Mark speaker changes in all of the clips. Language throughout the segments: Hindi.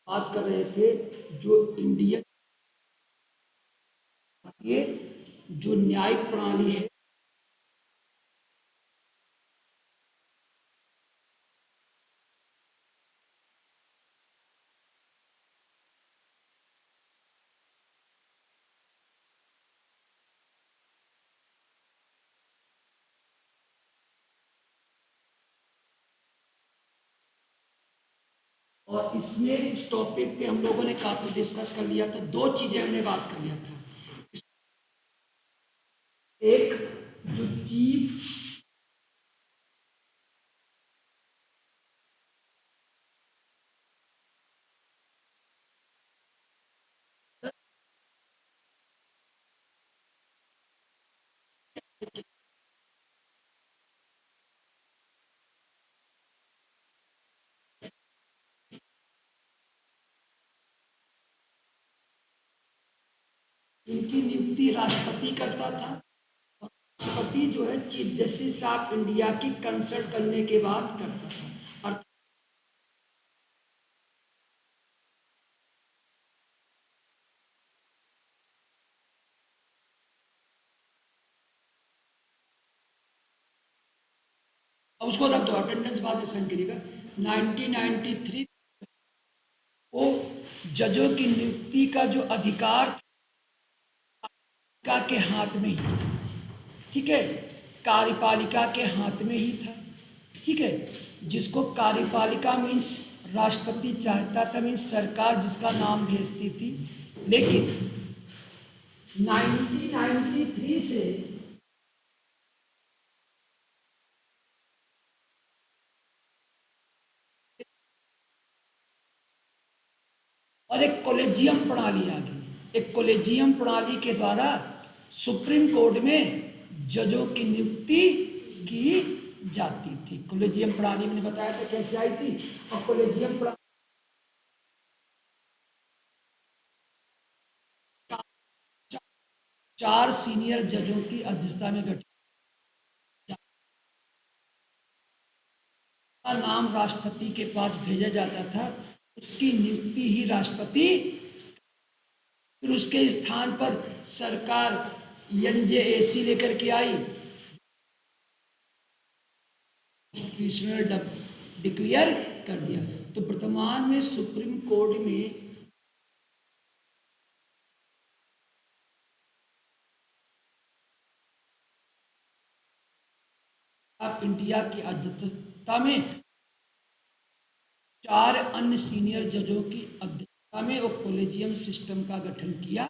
Speaker 1: बात कर रहे थे जो इंडियन ये जो न्यायिक प्रणाली है और इसमें इस टॉपिक पे हम लोगों ने काफी डिस्कस कर लिया था। दो चीजें हमने बात कर लिया था। एक जो चीफ इनकी नियुक्ति राष्ट्रपति करता था। और राष्ट्रपति जो है चीफ जस्टिस ऑफ इंडिया की कंसल्ट करने के बाद करता था। अर्थात उसको रख दो, अटेंडेंस बाद में सेंड करिएगा। 1993 को जजों की नियुक्ति का जो अधिकार के हाथ में ही था। ठीक है, कार्यपालिका के हाथ में ही था। ठीक है, जिसको कार्यपालिका मीन्स राष्ट्रपति चाहता था, मीन्स सरकार जिसका नाम भेजती थी। लेकिन 1993 से और एक कॉलेजियम प्रणाली आ गई। एक कॉलेजियम प्रणाली के द्वारा सुप्रीम कोर्ट में जजों की नियुक्ति की जाती थी। कॉलेजियम प्रणाली मैंने बताया था कैसे आई थी। और कॉलेजियम प्रणाली 4 सीनियर जजों की अध्यक्षता में गठित का नाम राष्ट्रपति के पास भेजा जाता था। उसकी नियुक्ति ही राष्ट्रपति, फिर उसके स्थान पर सरकार एनजेएसी लेकर के आई, कॉन्स्टिट्यूशनल डिक्लेयर कर दिया। तो वर्तमान में सुप्रीम कोर्ट में ऑफ इंडिया की अध्यक्षता में 4 अन्य सीनियर जजों की अध्यक्षता में वो कॉलेजियम सिस्टम का गठन किया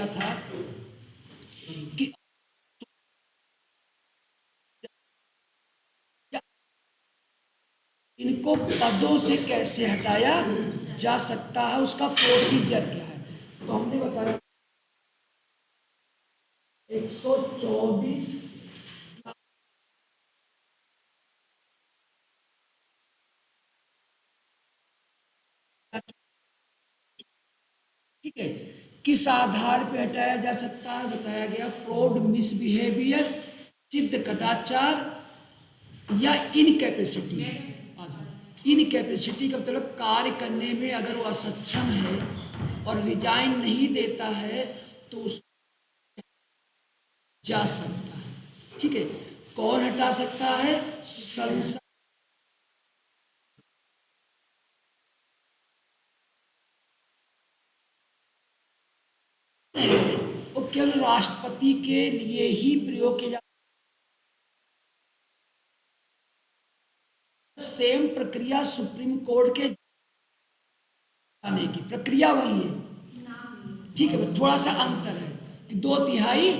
Speaker 1: था कि इनको पदों से कैसे हटाया जा सकता है, उसका प्रोसीजर क्या है। तो हमने बताया 124 ठीक है, किस आधार पर हटाया जा सकता है बताया गया। फ्रॉड, मिसबिहेवियर, सिद्ध कदाचार या इनकैपेसिटी। इनकैपेसिटी का मतलब कार्य करने में अगर वो असक्षम है और रिजाइन नहीं देता है तो उस जा सकता है। ठीक है, कौन हटा सकता है? संसद। वो केवल राष्ट्रपति के लिए ही प्रयोग किया जाता है। सेम प्रक्रिया सुप्रीम कोर्ट के जाने की प्रक्रिया वही है। ठीक है, थोड़ा सा अंतर है कि 2/3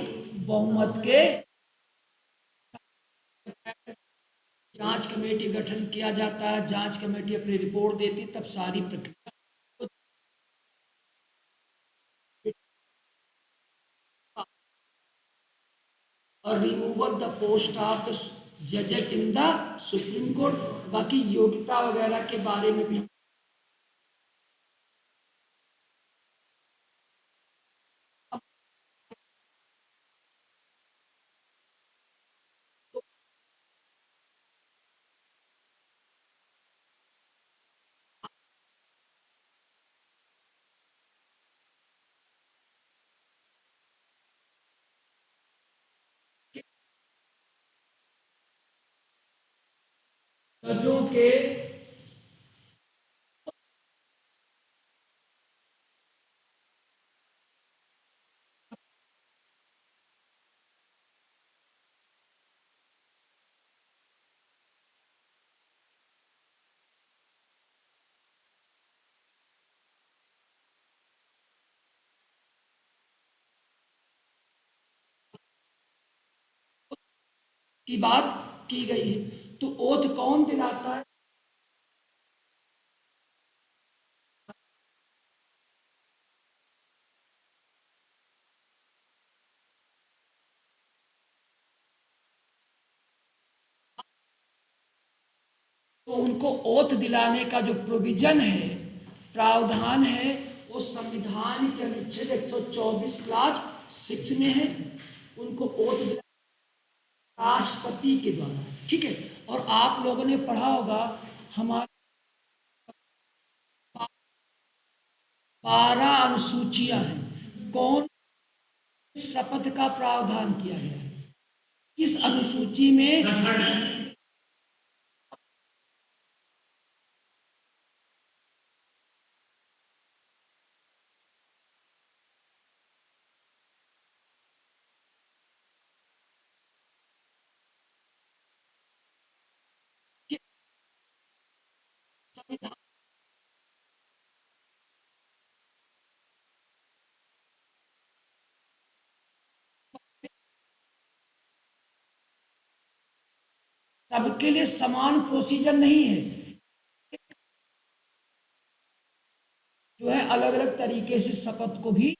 Speaker 1: बहुमत के जांच कमेटी गठन किया जाता है। जांच कमेटी अपनी रिपोर्ट देती, तब सारी प्रक्रिया और removal the post of the जज इन द सुप्रीम कोर्ट। बाकी योग्यता वगैरह के बारे में भी जजों के की बात की गई है। तो ओथ कौन दिलाता है? तो उनको ओथ दिलाने का जो प्रोविजन है, प्रावधान है, वो संविधान के अनुच्छेद 124 क्लास 6 में है। उनको ओथ दिला राष्ट्रपति के द्वारा, ठीक है। और आप लोगों ने पढ़ा होगा हमारे 12 अनुसूचियां हैं। कौन शपथ का प्रावधान किया गया है? किस अनुसूची में? कि संविधान सबके लिए समान प्रोसीजर नहीं है, जो है अलग अलग तरीके से शपथ को भी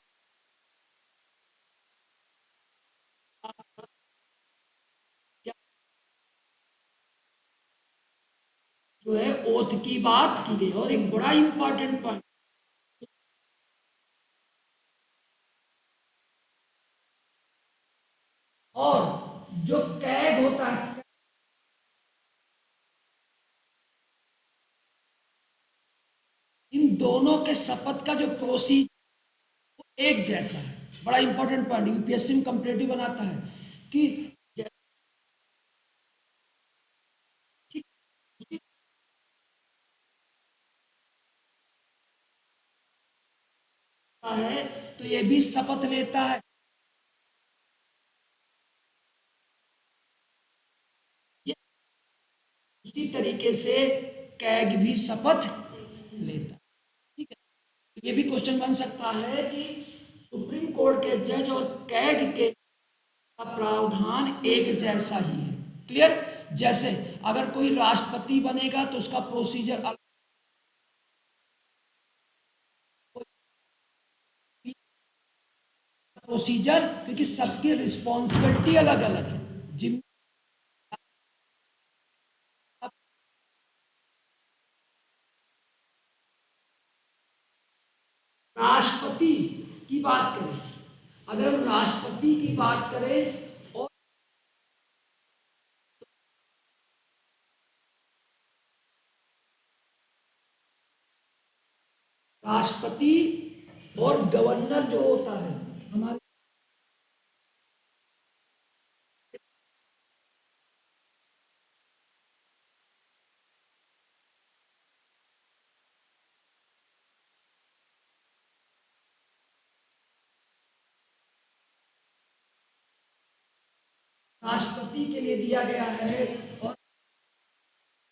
Speaker 1: जो है ओथ की बात की गई। और एक बड़ा इंपॉर्टेंट पॉइंट, और जो कैग होता है, इन दोनों के शपथ का जो प्रोसीजर एक जैसा है। बड़ा इंपॉर्टेंट पॉइंट यूपीएससी में कंपेटिटिव बनाता है कि ठीक है, तो ये भी शपथ लेता है। ये इसी तरीके से कैग भी शपथ लेता है, ठीक है। ये भी क्वेश्चन बन सकता है कि सुप्रीम कोर्ट के जज और कैग के का प्रावधान एक जैसा ही है। क्लियर? जैसे अगर कोई राष्ट्रपति बनेगा तो उसका प्रोसीजर अलग, प्रोसीजर, क्योंकि सबकी रिस्पॉन्सिबिलिटी अलग अलग है। जिम राष्ट्रपति की बात करें, अगर हम राष्ट्रपति की बात करें, और राष्ट्रपति और गवर्नर जो होता है हमारे, राष्ट्रपति के लिए दिया गया है। और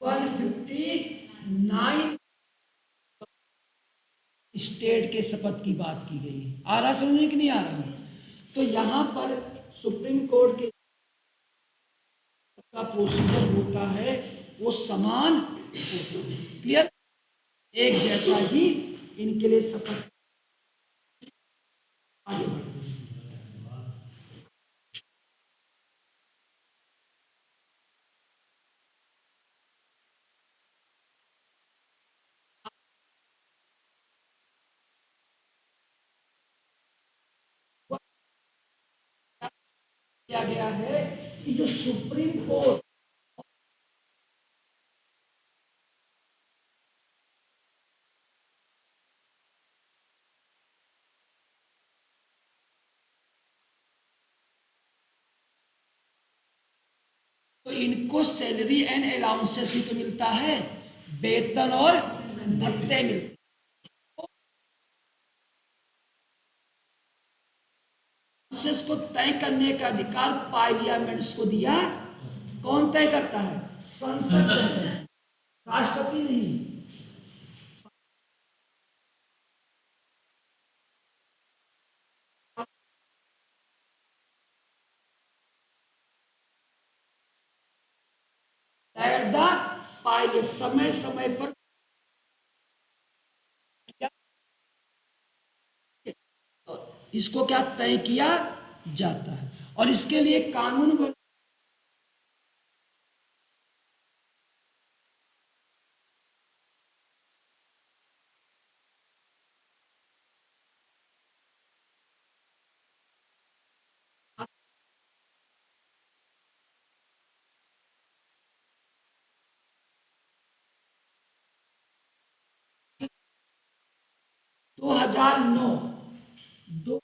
Speaker 1: 159 स्टेट के शपथ की बात की गई है। आ रहा समझ में कि नहीं आ रहा? तो यहाँ पर सुप्रीम कोर्ट के का प्रोसीजर होता है वो समान होता है। क्लियर? एक जैसा ही इनके लिए शपथ। आगे बढ़ते हैं। किया गया है कि जो सुप्रीम कोर्ट तो इनको सैलरी एंड अलाउंसेस भी तो मिलता है, वेतन और भत्ते मिलते। अलाउंसेस को तय करने का अधिकार पार्लियामेंट्स को दिया। कौन तय करता है? संसद तय करता है, राष्ट्रपति नहीं। पाए समय समय पर इसको क्या तय किया जाता है, और इसके लिए कानून बन। दो 2009 दो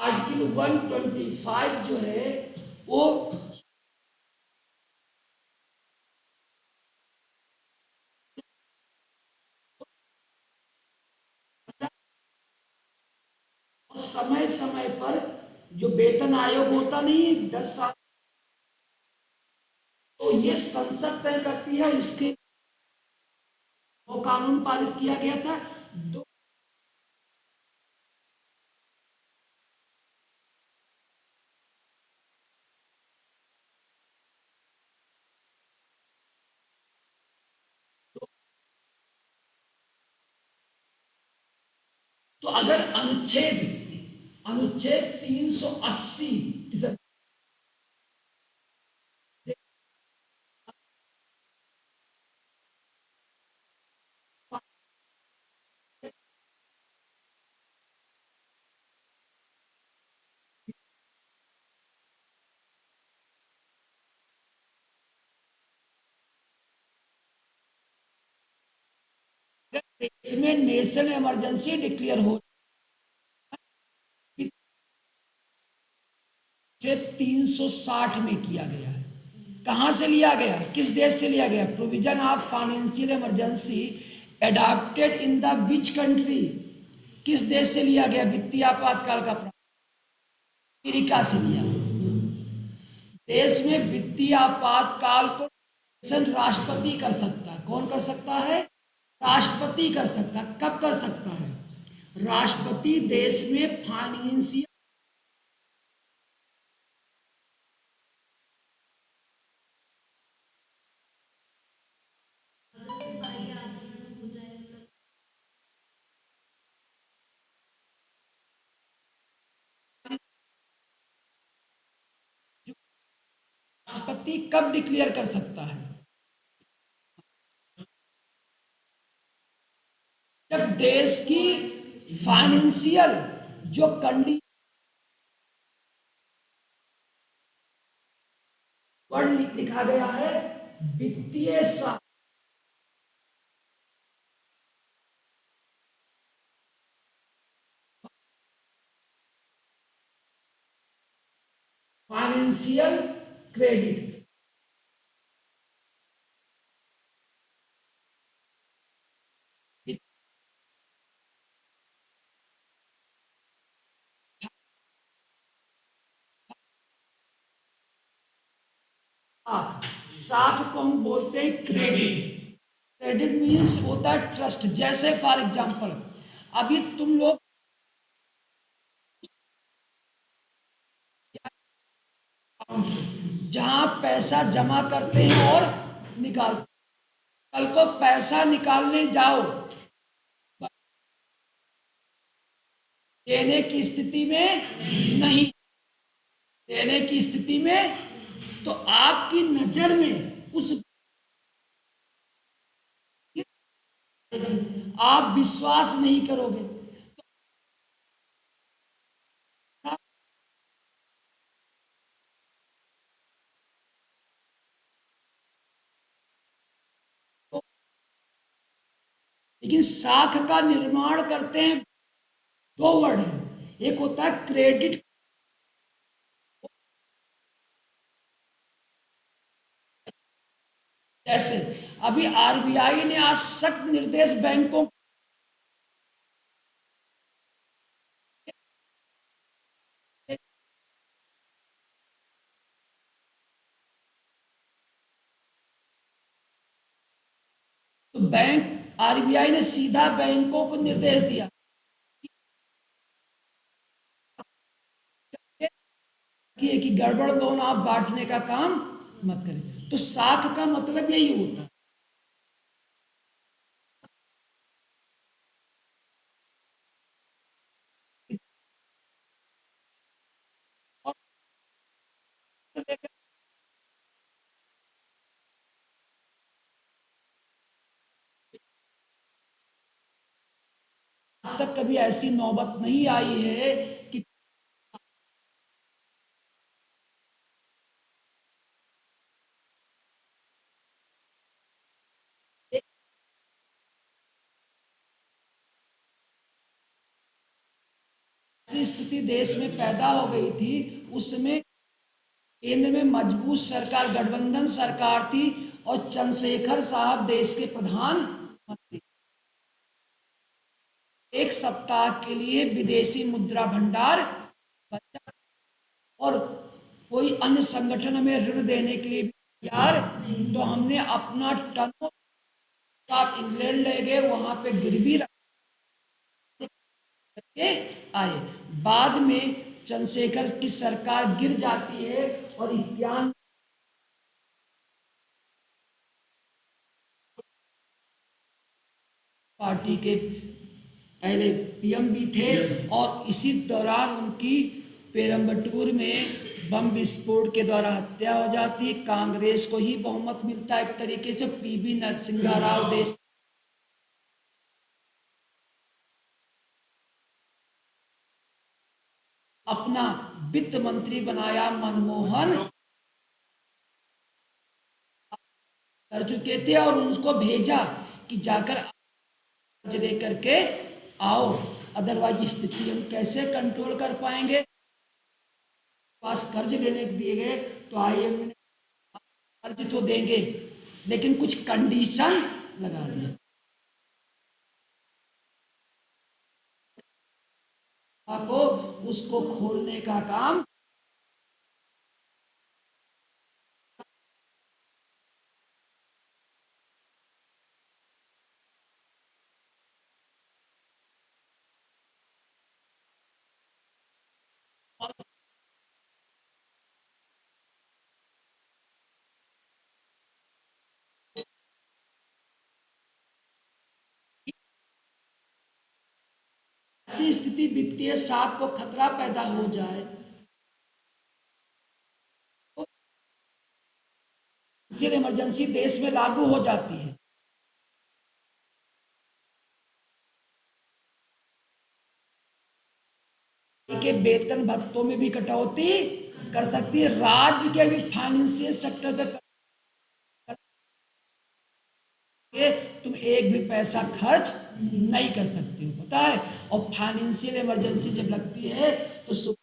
Speaker 1: आर्टिकल 125 जो है वो समय समय पर जो वेतन आयोग होता नहीं, 10 साल, तो ये संसद तय करती है, और इसके वो कानून पारित किया गया था। दो तो अगर अनुच्छेद 380 देश में नेशनल इमरजेंसी डिक्लेयर हो, 360 में किया गया है। कहां से लिया गया, किस देश से लिया गया? Provision of financial emergency adopted in the which country, किस देश से लिया गया वित्तीय आपातकाल का? अमेरिका से लिया। देश में वित्तीय आपातकाल को राष्ट्रपति कर सकता है। कौन कर सकता है? राष्ट्रपति कर सकता है। कब कर सकता है? राष्ट्रपति देश में फाइनेंशियल राष्ट्रपति कब डिक्लेयर कर सकता है? जब देश की फाइनेंशियल जो कंडीशन, वर्ड लिखा गया है वित्तीय फाइनेंशियल क्रेडिट, साख, साख को हम बोलते हैं क्रेडिट। क्रेडिट मीन्स होता है ट्रस्ट। जैसे फॉर एग्जांपल अभी तुम लोग जहां पैसा जमा करते हैं और निकाल, कल को पैसा निकालने जाओ, देने की स्थिति में नहीं, देने की स्थिति में, तो आपकी नजर में उस आप विश्वास नहीं करोगे। तो लेकिन साख का निर्माण करते हैं, दो वर्ड है, एक होता है क्रेडिट। जैसे अभी आरबीआई ने आज सख्त निर्देश बैंकों, तो बैंक आरबीआई ने सीधा बैंकों को निर्देश दिया कि गड़बड़ लोन आप बांटने का काम मत करें। तो साख का मतलब यही होता है। और आज तक कभी ऐसी नौबत नहीं आई है कि एक ऐसी स्थिति देश में पैदा हो गई थी। उसमें केंद्र में मजबूत सरकार, गठबंधन सरकार थी, और चंद्रशेखर साहब देश के प्रधानमंत्री। एक सप्ताह के लिए विदेशी मुद्रा भंडार बचा, और कोई अन्य संगठन हमें ऋण देने के लिए भी तैयार, तो हमने अपना टर्म आप इंग्लैंड ले गए, वहां पे गिरवी रख के आए। बाद में चंद्रशेखर की सरकार गिर जाती है, और इक्यावन पार्टी के पहले पीएम भी थे, और इसी दौरान उनकी पेरम्बटूर में बम विस्फोट के द्वारा हत्या हो जाती है। कांग्रेस को ही बहुमत मिलता है एक तरीके से। पीवी नरसिंह राव देश अपना वित्त मंत्री बनाया, मनमोहन कर चुके थे, और उनको भेजा कि जाकर कर्ज लेकर के आओ, अदरवाइज स्थिति हम कैसे कंट्रोल कर पाएंगे। पास कर्ज लेने के दिए गए, तो आईएमएफ ने कर्ज तो देंगे, लेकिन कुछ कंडीशन लगा दिया को, उसको खोलने का काम। और ऐसी स्थिति वित्तीय साख को खतरा पैदा हो जाए, तो इमरजेंसी देश में लागू हो जाती है। के वेतन भत्तों में भी कटौती कर सकती है, राज्य के भी फाइनेंशियल सेक्टर पे के तुम एक भी पैसा खर्च नहीं कर सकते हो, पता है। और फाइनेंशियल इमरजेंसी जब लगती है, तो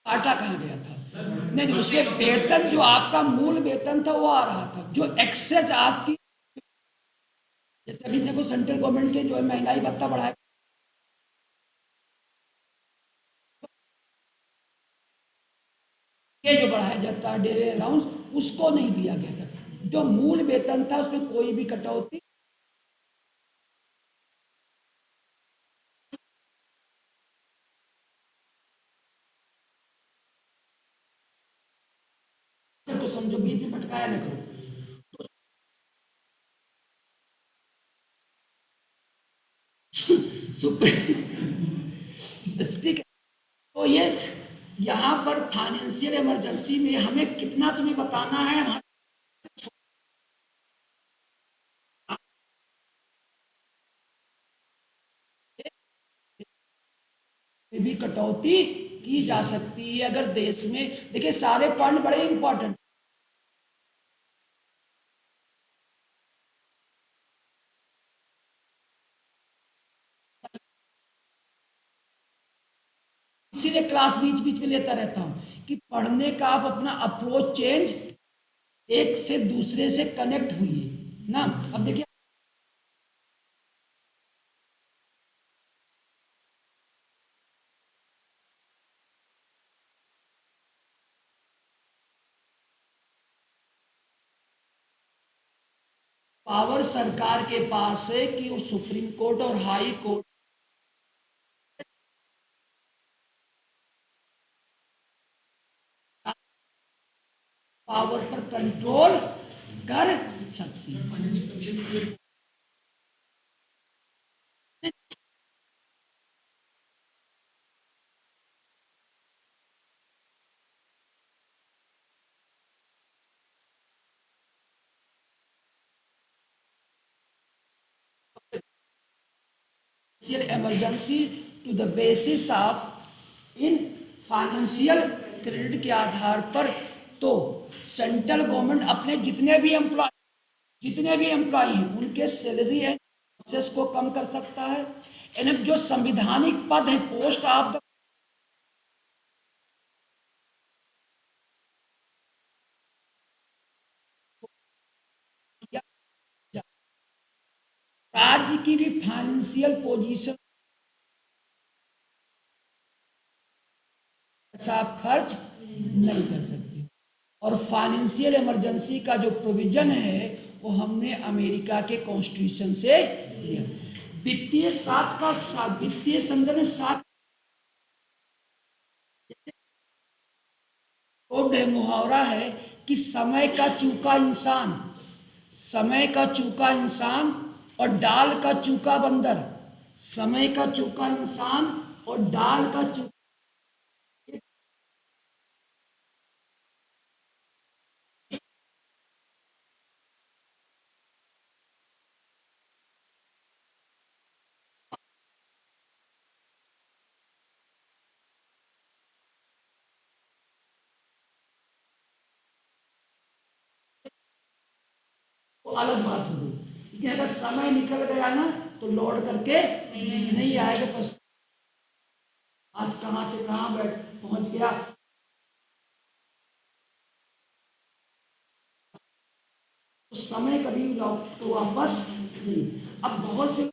Speaker 1: आटा कहाँ गया था? नहीं नहीं, उसमें वेतन, जो आपका मूल वेतन था वो आ रहा था, जो एक्सेस आपकी, जैसे अभी देखो सेंट्रल गवर्नमेंट के जो है महंगाई भत्ता बढ़ाया, ये जो बढ़ाया जाता है डेली अलाउंस, उसको नहीं दिया गया था। जो मूल वेतन था उसमें कोई भी कटौती, तो समझो बीच में भटकाया ना करो। सुप्रीम फाइनेंशियल इमरजेंसी में हमें कितना तुम्हें बताना है, हमारे में भी कटौती की जा सकती है अगर देश में। देखिए सारे पॉइंट बड़े इंपॉर्टेंट। इसीलिए क्लास बीच बीच में लेता रहता हूँ कि पढ़ने का आप अपना अप्रोच चेंज, एक से दूसरे से कनेक्ट हुई ना। अब देखिए पावर सरकार के पास है कि वो सुप्रीम कोर्ट और हाई कोर्ट पावर पर कंट्रोल कर सकती है। Emergency to the basis of in financial credit के आधार पर, तो सेंट्रल गवर्नमेंट अपने जितने भी एम्प्लॉय हैं उनके सैलरी एंड प्रोसेस को कम कर सकता है। यानी जो संविधानिक पद है, पोस्ट ऑफ द राज्य की भी फाइनेंशियल पोजीशन ऐसा आप खर्च नहीं कर सकते। और फाइनेंशियल इमरजेंसी का जो प्रोविजन है वो हमने अमेरिका के कॉन्स्टिट्यूशन से लिया। वित्तीय संदर्भ में सात मुहावरा है कि समय का चूका इंसान और डाल का चूका बंदर, समय का चूका इंसान और डाल का चूका। तो अलग बात होगी, लेकिन अगर समय निकल गया ना तो लौट करके नहीं आएगा। तो आज कहां से कहां बैठ पहुंच गया, तो समय कभी लौट तो वापस नहीं। अब बहुत से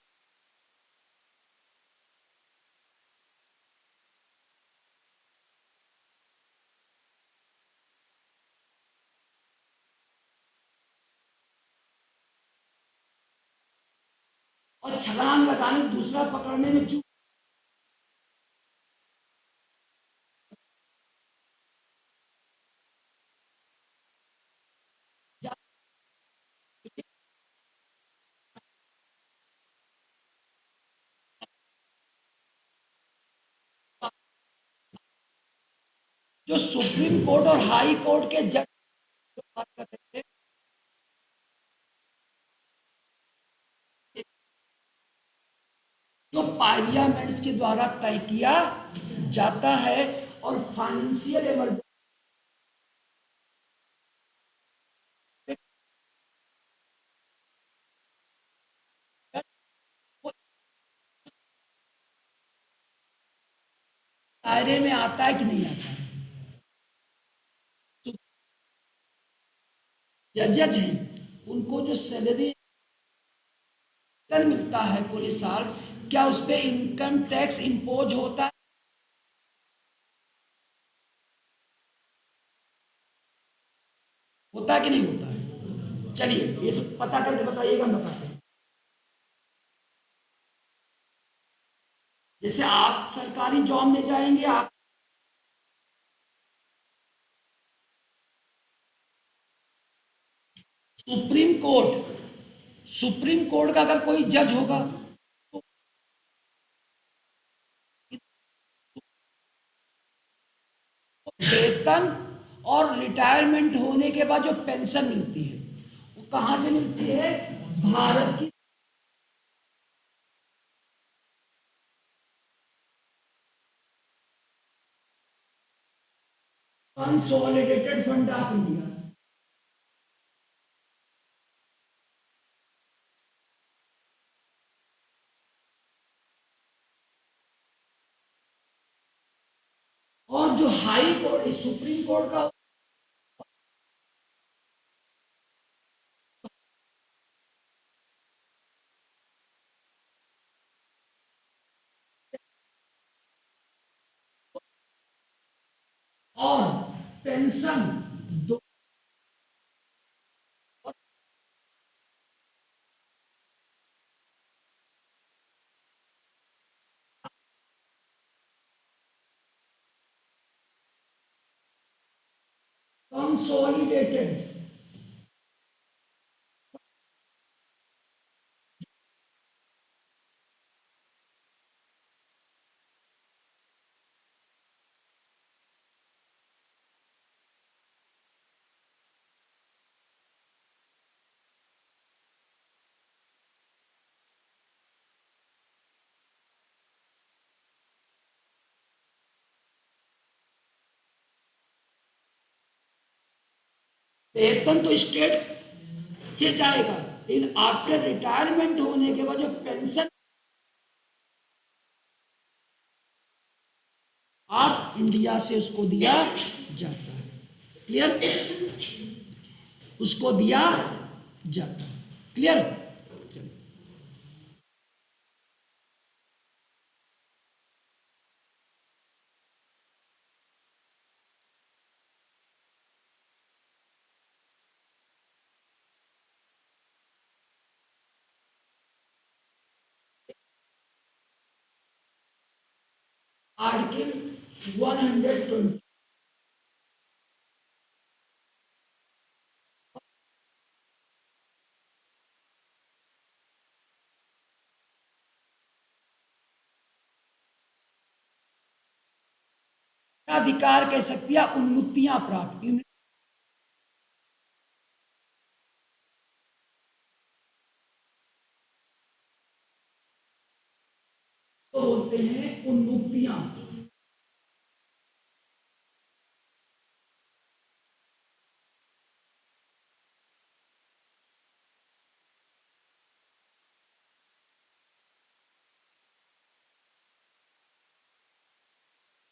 Speaker 1: और छलांग लगाने दूसरा पकड़ने में चूक, जो सुप्रीम कोर्ट और हाई कोर्ट के जज बात कर रहे थे, जो पार्लियामेंट्स के द्वारा तय किया जाता है। और फाइनेंशियल इमरजेंसी दायरे में आता है कि नहीं आता है। जजेज हैं उनको जो सैलरी मिलता है पूरे साल, क्या उस पर इनकम टैक्स इम्पोज होता है? होता है कि नहीं होता है? चलिए ये सब पता करके बताइएगा, हम बताते हैं। जैसे आप सरकारी जॉब में जाएंगे, आप सुप्रीम कोर्ट का अगर कोई जज होगा तो वेतन और रिटायरमेंट होने के बाद जो पेंशन मिलती है वो कहाँ से मिलती है? भारत की कंसोलिडेटेड फंड ऑफ इंडिया। और जो हाई कोर्ट, सुप्रीम कोर्ट का और पेंशन दो कंसोलिडेटेड वेतन तो स्टेट से जाएगा, लेकिन आफ्टर रिटायरमेंट होने के बाद जो पेंशन आप इंडिया से उसको दिया जाता है। क्लियर? उसको दिया जाता है। क्लियर? चलिए आर्टिकल 120 अधिकार कह सकती है उन्नतियां प्राप्त तो बोलते हैं उन्मुक्तियां।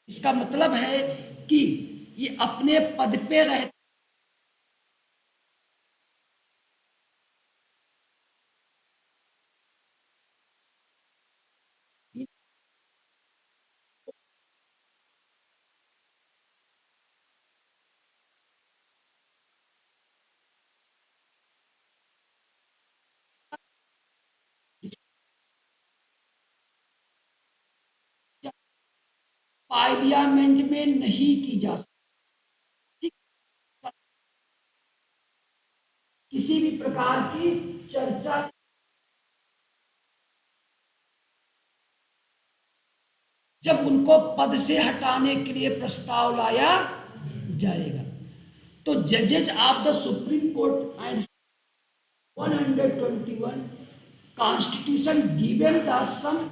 Speaker 1: इसका मतलब है कि ये अपने पद पे रह पार्लियामेंट में नहीं की जा सकती। किसी भी प्रकार की चर्चा जब उनको पद से हटाने के लिए प्रस्ताव लाया जाएगा तो जजेज of the supreme court and 121 constitution given the सम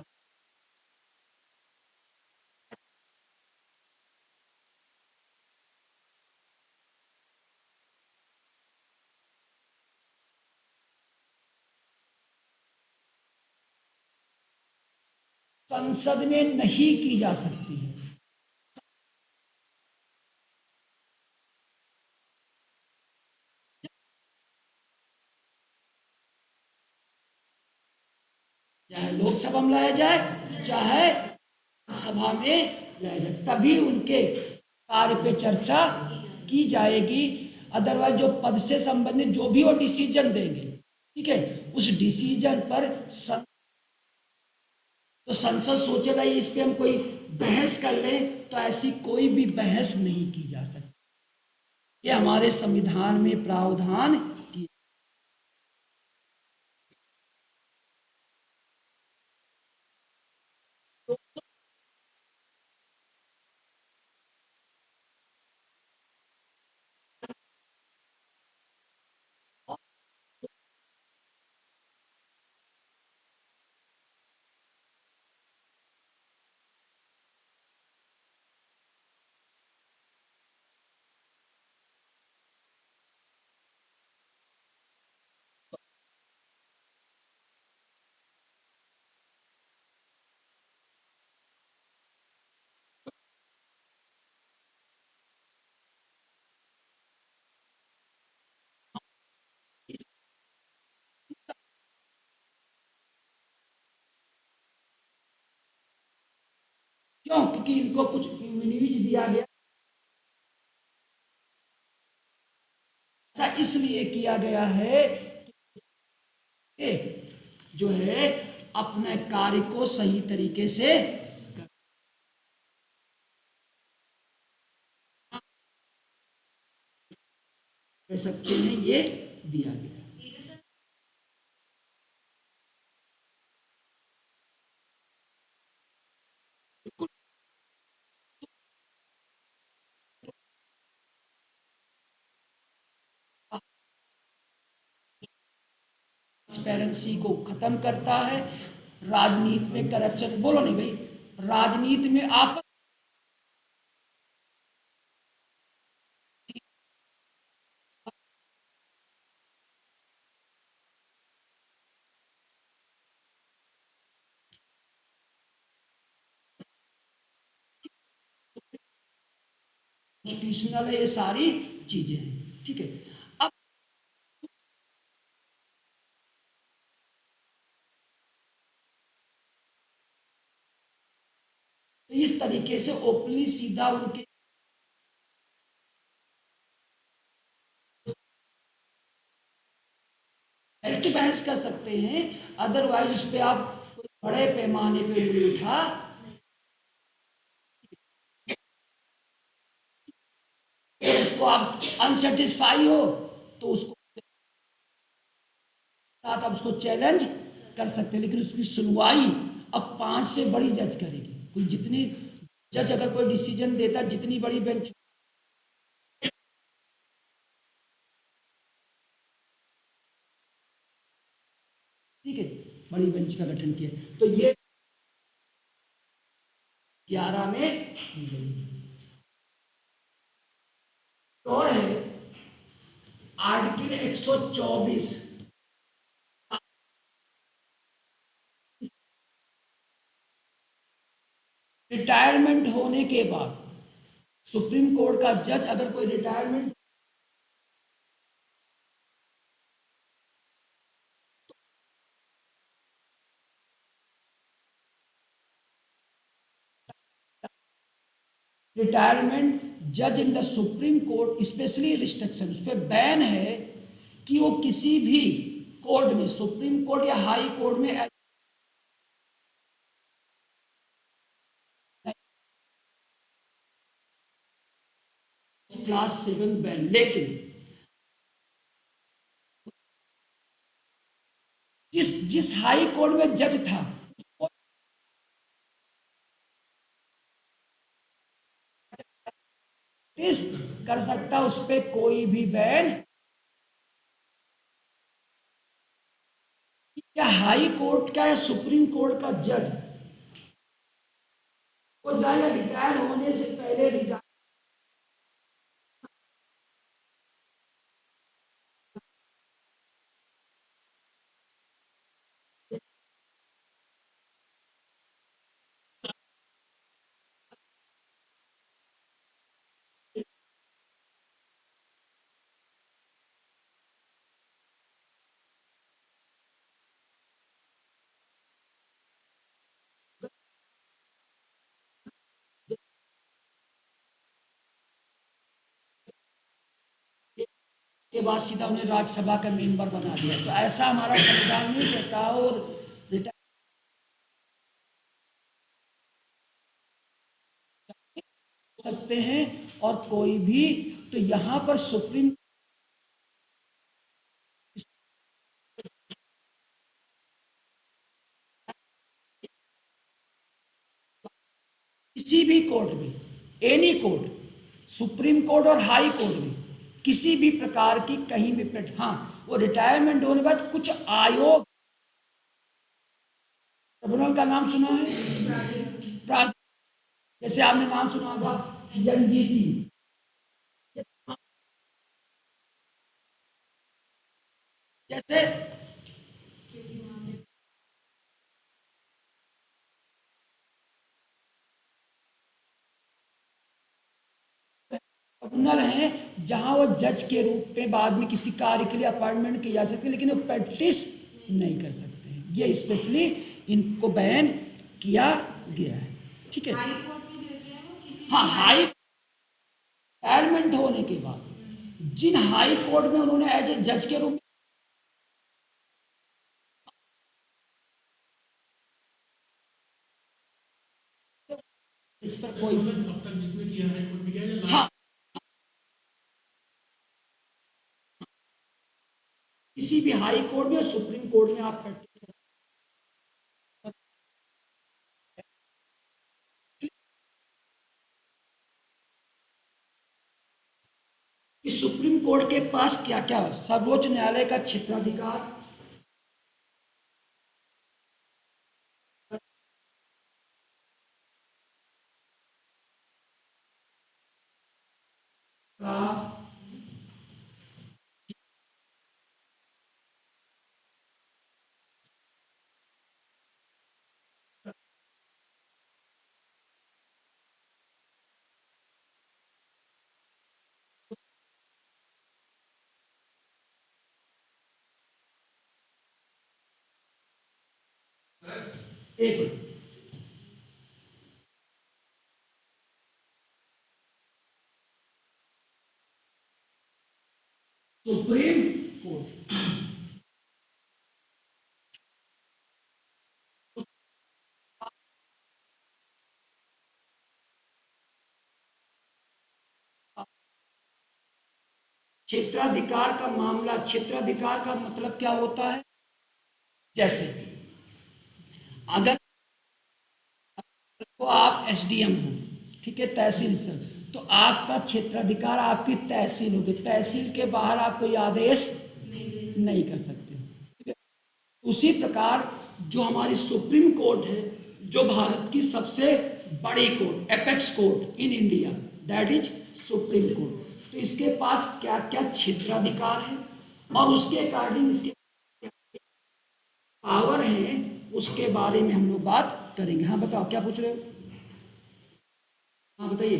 Speaker 1: संसद में नहीं की जा सकती है। चाहे लोकसभा में लाया जाए चाहे सभा में लाया जाए तभी उनके कार्य पे चर्चा की जाएगी। अदरवाइज जो पद से संबंधित जो भी वो डिसीजन देंगे, ठीक है, उस डिसीजन पर तो संसद सोचेगा इस पे हम कोई बहस कर लें तो ऐसी कोई भी बहस नहीं की जा सकती। ये हमारे संविधान में प्रावधान किया। तो क्यों? क्योंकि इनको कुछ इम्यूनिटीज दिया गया। ऐसा इसलिए किया गया है कि जो है अपने कार्य को सही तरीके से कह सकते हैं, ये दिया गया। बिल्कुल ट्रांसपेरेंसी को खत्म करता है। राजनीति में करप्शन, बोलो नहीं भाई, राजनीति में आप कॉन्स्टिट्यूशनल है, ये सारी चीजें हैं, ठीक है। अब इस तरीके से ओपनली सीधा उनके डायरेक्ट बहस कर सकते हैं। अदरवाइज उस पर आप कोई बड़े पैमाने पे उंगली उठा, अगर उसको आप अनसेटिस्फाई हो तो उसको साथ आप उसको चैलेंज कर सकते हैं, लेकिन उसकी सुनवाई अब 5 से बड़ी जज करेगी। कोई जितनी जज अगर कोई डिसीजन देता, जितनी बड़ी बेंच, ठीक है, बड़ी बेंच का गठन किया, तो ये 11 में की गई। तो है आर्टिकल 124, रिटायरमेंट होने के बाद सुप्रीम कोर्ट का जज अगर कोई रिटायरमेंट, रिटायरमेंट जज in the supreme court specially restriction, उस पर बैन है कि वो किसी भी कोर्ट में, सुप्रीम कोर्ट या हाई कोर्ट में क्लास 7 बैन। लेकिन जिस जिस हाई कोर्ट में जज था उसको इस कर सकता, उस पर कोई भी बैन, या हाई कोर्ट का या सुप्रीम कोर्ट का जज हो जाए या रिटायर होने से पहले रिजाइन, के बाद सीधा उन्हें राज्यसभा का मेंबर बना दिया। तो ऐसा हमारा संविधान नहीं कहता। और रिटायर हो सकते हैं और कोई भी, तो यहाँ पर सुप्रीम किसी भी कोर्ट में, एनी कोर्ट, सुप्रीम कोर्ट और हाई कोर्ट में किसी भी प्रकार की कहीं भी हाँ, वो रिटायरमेंट होने के बाद कुछ आयोग, ट्रिब्यूनल का नाम सुना है? जैसे आपने नाम सुना होगा एनजीटी, जैसे ट्रिब्यूनल हैं जहां वो जज के रूप में बाद में किसी कार्य के लिए अपॉइंटमेंट की जा सकती है, लेकिन वो प्रैक्टिस नहीं कर सकते हैं। ये स्पेशली इनको बैन किया गया है, ठीक है। हाँ, हाई रिटायरमेंट होने के बाद जिन हाई कोर्ट में उन्होंने एज ए जज के रूप में, इस पर कोई,
Speaker 2: अब तक जिसने किया है कोर्ट में किया है
Speaker 1: हाँ, किसी भी हाई कोर्ट में, सुप्रीम कोर्ट में आप प्रैक्टिस कर सकते हैं कि सुप्रीम कोर्ट के पास क्या क्या है। सर्वोच्च न्यायालय का क्षेत्राधिकार का, एक सुप्रीम कोर्ट, क्षेत्राधिकार का मामला, क्षेत्राधिकार का मतलब क्या होता है, जैसे अगर तो आप एसडीएम हो, ठीक है, तहसील सर, तो आपका क्षेत्राधिकार आपकी तहसील होगी, तहसील के बाहर आप कोई आदेश नहीं कर सकते, ठीक है। उसी प्रकार जो हमारी सुप्रीम कोर्ट है, जो भारत की सबसे बड़ी court, apex court in India, that is supreme court, तो इसके पास क्या क्या क्षेत्राधिकार है और उसके अकॉर्डिंग इसके पावर है, उसके बारे में हम लोग बात करेंगे। हाँ बताओ, क्या पूछ रहे हो? हाँ बताइए।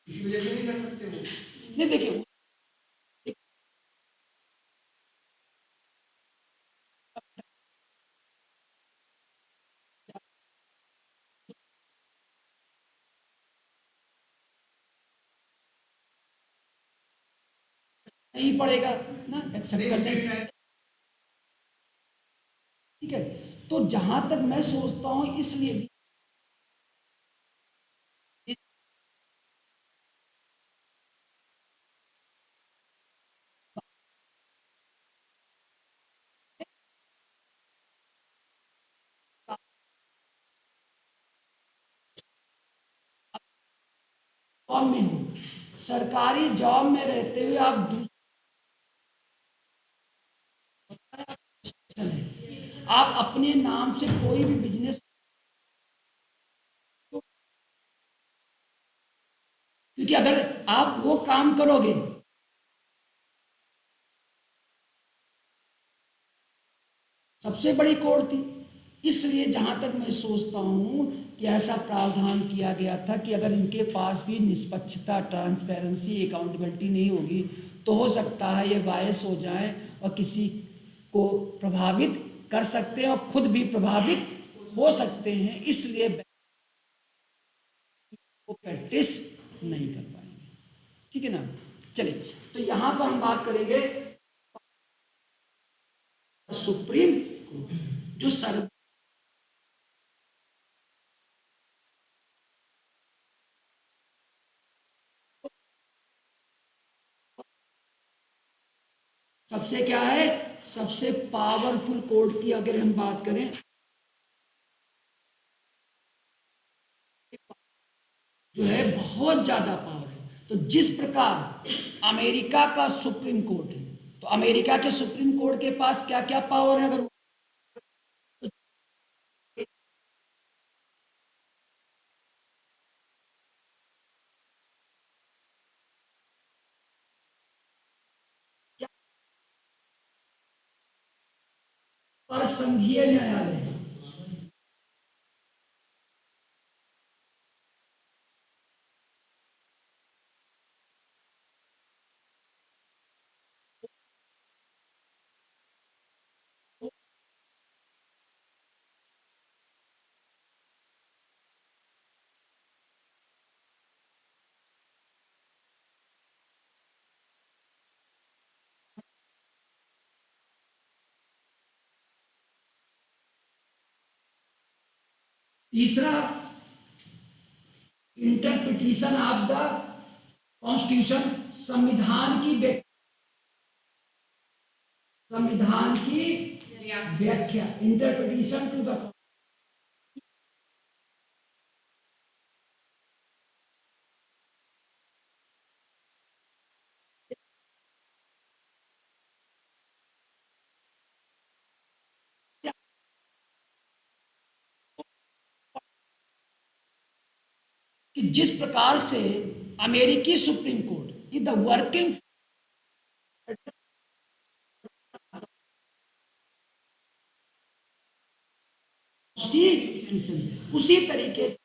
Speaker 1: इसी वजह से नहीं कर सकते वो, नहीं देखिए, नहीं पड़ेगा ना, एक्सेप्ट करने, ठीक है। तो जहां तक मैं सोचता हूं, इसलिए भी इस जॉब में हो, सरकारी जॉब में रहते हुए आप दूसरा है, आप अपने नाम से कोई भी बिजनेस, क्योंकि अगर आप वो काम करोगे, सबसे बड़ी कोर्ट थी, इसलिए जहां तक मैं सोचता हूं कि ऐसा प्रावधान किया गया था कि अगर इनके पास भी निष्पक्षता, ट्रांसपेरेंसी, अकाउंटेबिलिटी नहीं होगी, तो हो सकता है ये बायस हो जाए और किसी को प्रभावित कर सकते हैं और खुद भी प्रभावित हो सकते हैं, इसलिए वो प्रैक्टिस नहीं कर पाएंगे, ठीक है ना। चलिए, तो यहां पर हम बात करेंगे सुप्रीम कोर्ट, जो सर्व सबसे क्या है, सबसे पावरफुल कोर्ट की अगर हम बात करें, जो है बहुत ज़्यादा पावर है। तो जिस प्रकार अमेरिका का सुप्रीम कोर्ट है, तो अमेरिका के सुप्रीम कोर्ट के पास क्या क्या पावर है, अगर पर संघीय न्यायालय है, तीसरा, इंटरप्रिटेशन ऑफ द कॉन्स्टिट्यूशन, संविधान की व्याख्या, इंटरप्रिटेशन टू द कि जिस प्रकार से अमेरिकी supreme court is the working constitution, उसी तरीके से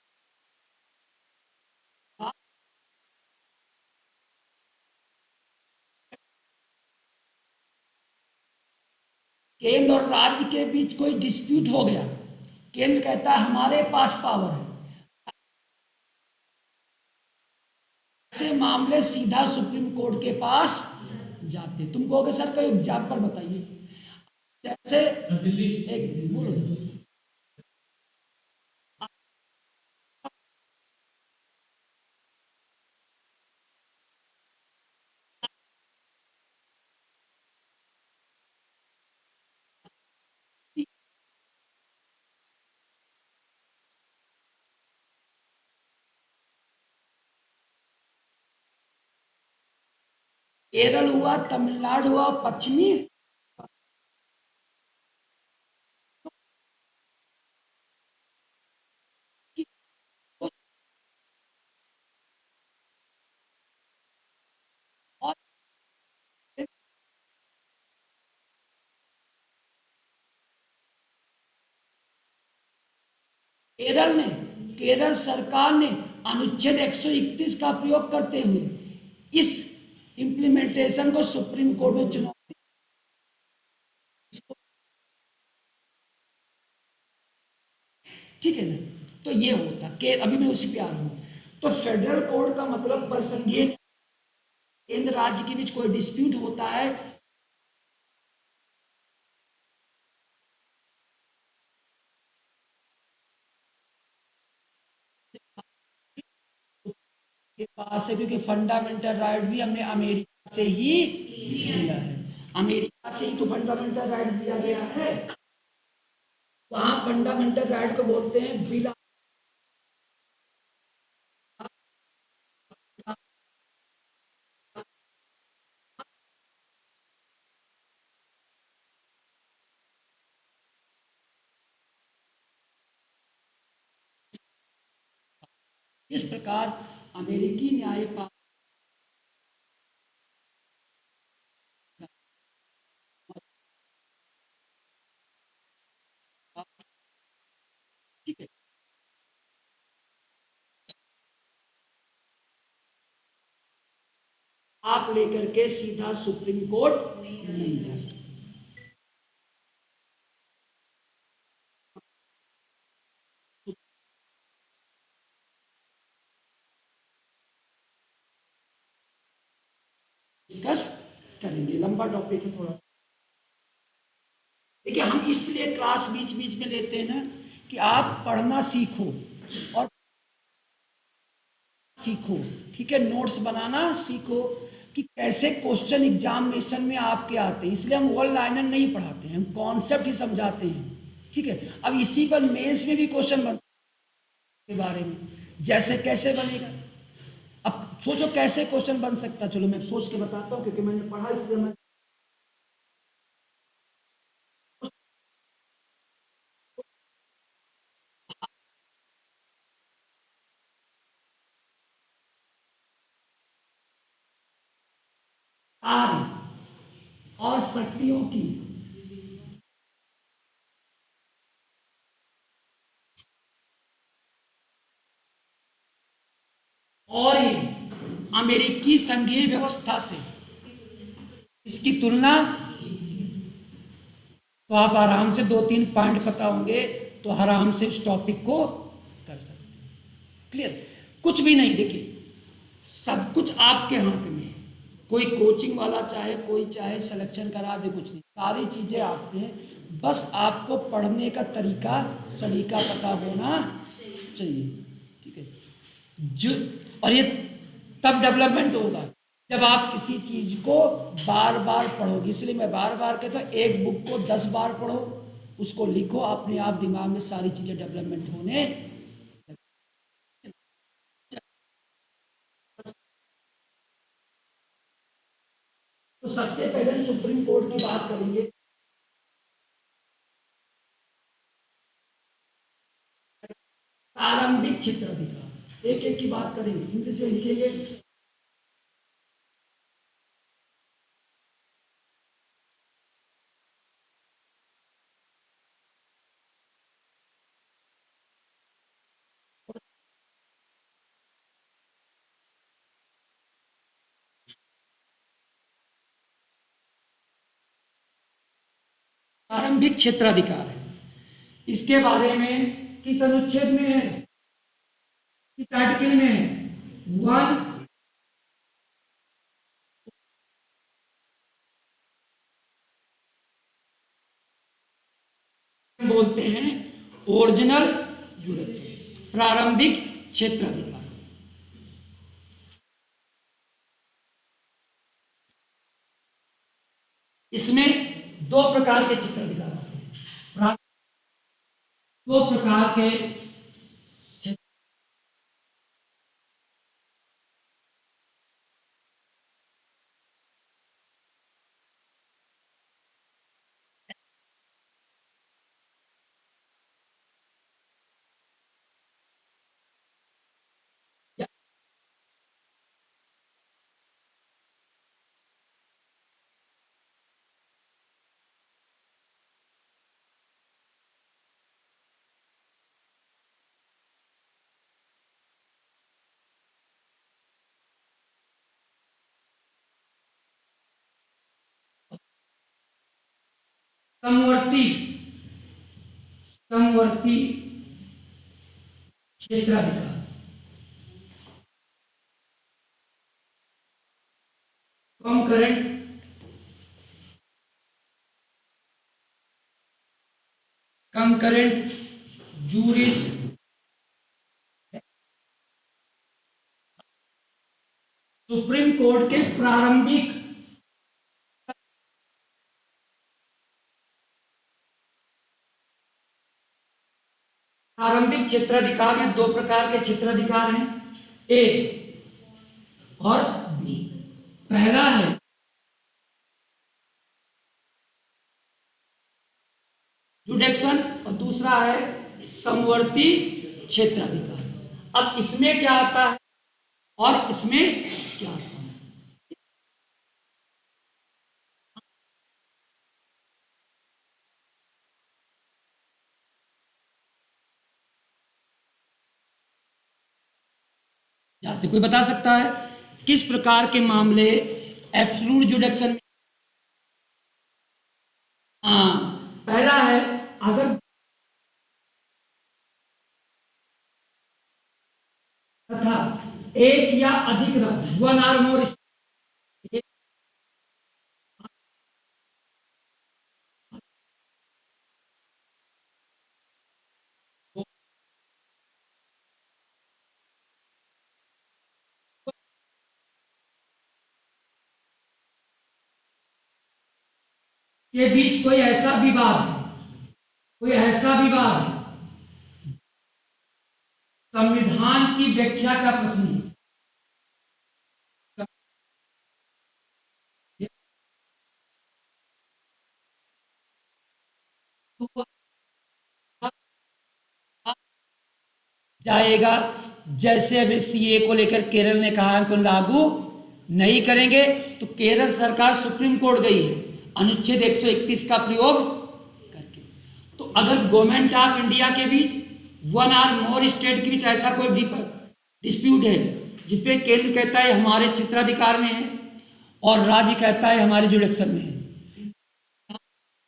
Speaker 1: केंद्र और राज्य के बीच कोई डिस्प्यूट हो गया, केंद्र कहता है हमारे पास पावर है, ऐसे मामले सीधा सुप्रीम कोर्ट के पास जाते। तुम कहोगे सर कोई एग्जाम्पल बताइए, जैसे
Speaker 2: दिल्ली
Speaker 1: एक बोलो, केरल हुआ, तमिलनाडु हुआ, पश्चिमी और केरल में केरल सरकार ने अनुच्छेद 131 का प्रयोग करते हुए इस इम्प्लीमेंटेशन को सुप्रीम कोर्ट में चुनौती, ठीक है ना। तो ये होता कि अभी मैं उसी पे आ रहा हूँ। तो फेडरल कोर्ट का मतलब परिसंघीय, केंद्र राज्य के बीच कोई डिस्प्यूट होता है के पास है, क्योंकि फंडामेंटल राइट भी हमने अमेरिका से ही लिया है, अमेरिका से ही तो फंडामेंटल राइट दिया गया है। वहां फंडामेंटल राइट को बोलते हैं बिल, इस प्रकार अमेरिकी न्यायपालिका, ठीक है, आप लेकर के सीधा सुप्रीम कोर्ट नहीं जा सकते। डिस्कस करेंगे, लंबा टॉपिक है थोड़ा सा। देखिए हम इसलिए क्लास बीच बीच में लेते हैं ना कि आप पढ़ना सीखो और सीखो, ठीक है, नोट्स बनाना सीखो कि कैसे क्वेश्चन एग्जामिनेशन में आपके आते हैं। इसलिए हम वन लाइनर नहीं पढ़ाते हैं, हम कॉन्सेप्ट ही समझाते हैं, ठीक है। अब इसी पर मेंस में भी क्वेश्चन बन के बारे में, जैसे कैसे बनेगा, अब सोचो कैसे क्वेश्चन बन सकता है। चलो मैं सोच के बताता हूँ, क्योंकि मैंने पढ़ा इसलिए मैं कार्य और शक्तियों की और ये अमेरिकी संघीय व्यवस्था से इसकी तुलना, तो आप आराम से 2-3 पॉइंट पता होंगे तो आराम से इस टॉपिक को कर सकते हैं। क्लियर, कुछ भी नहीं, देखिए सब कुछ आपके हाथ में है। कोई कोचिंग वाला चाहे कोई चाहे सिलेक्शन करा दे, कुछ नहीं, सारी चीज़ें आपके हैं, बस आपको पढ़ने का तरीका सलीका पता होना चाहिए, ठीक है। जो और ये तब डेवलपमेंट होगा जब आप किसी चीज को बार बार पढ़ोगे। इसलिए मैं बार बार कहता हूँ एक बुक को 10 बार पढ़ो, उसको लिखो, अपने आप दिमाग में सारी चीजें डेवलपमेंट होने। तो सबसे पहले सुप्रीम कोर्ट की बात करेंगे। प्रारंभिक क्षेत्राधिकार, एक एक की बात करेंगे, इंग्लिश में लिखेंगे। प्रारंभिक क्षेत्राधिकार है, इसके बारे में किस अनुच्छेद में है, किस आर्टिकल में है? 1 बोलते हैं ओरिजिनल जुडिक्शन, प्रारंभिक क्षेत्राधिकार। इसमें 2 प्रकार के क्षेत्राधिकार होते हैं। 2 प्रकार के समवर्ती समवर्ती क्षेत्राधिकार, कंकरेंट जूरिस सुप्रीम कोर्ट के प्रारंभिक क्षेत्राधिकार में 2 प्रकार के क्षेत्राधिकार हैं, ए और बी। पहला है जुडिक्शन और दूसरा है समवर्ती क्षेत्राधिकार। अब इसमें क्या आता है और इसमें क्या आता है? जाते कोई बता सकता है किस प्रकार के मामले एब्सोल्यूट जुडिक्शन में? हाँ, पहला है अगर तथा एक या अधिक राज्य, 1 or more, के बीच कोई ऐसा विवाद संविधान की व्याख्या का प्रश्न है। तो जाएगा, जैसे अभी सीए को लेकर केरल ने कहा हमको लागू नहीं करेंगे, तो केरल सरकार सुप्रीम कोर्ट गई है अनुच्छेद 131 का प्रयोग करके। तो अगर गवर्नमेंट ऑफ इंडिया के बीच 1 or more स्टेट के बीच ऐसा कोई डिस्प्यूट है जिसपे केंद्र कहता है हमारे क्षेत्राधिकार में है और राज्य कहता है हमारे जुडिक्शन में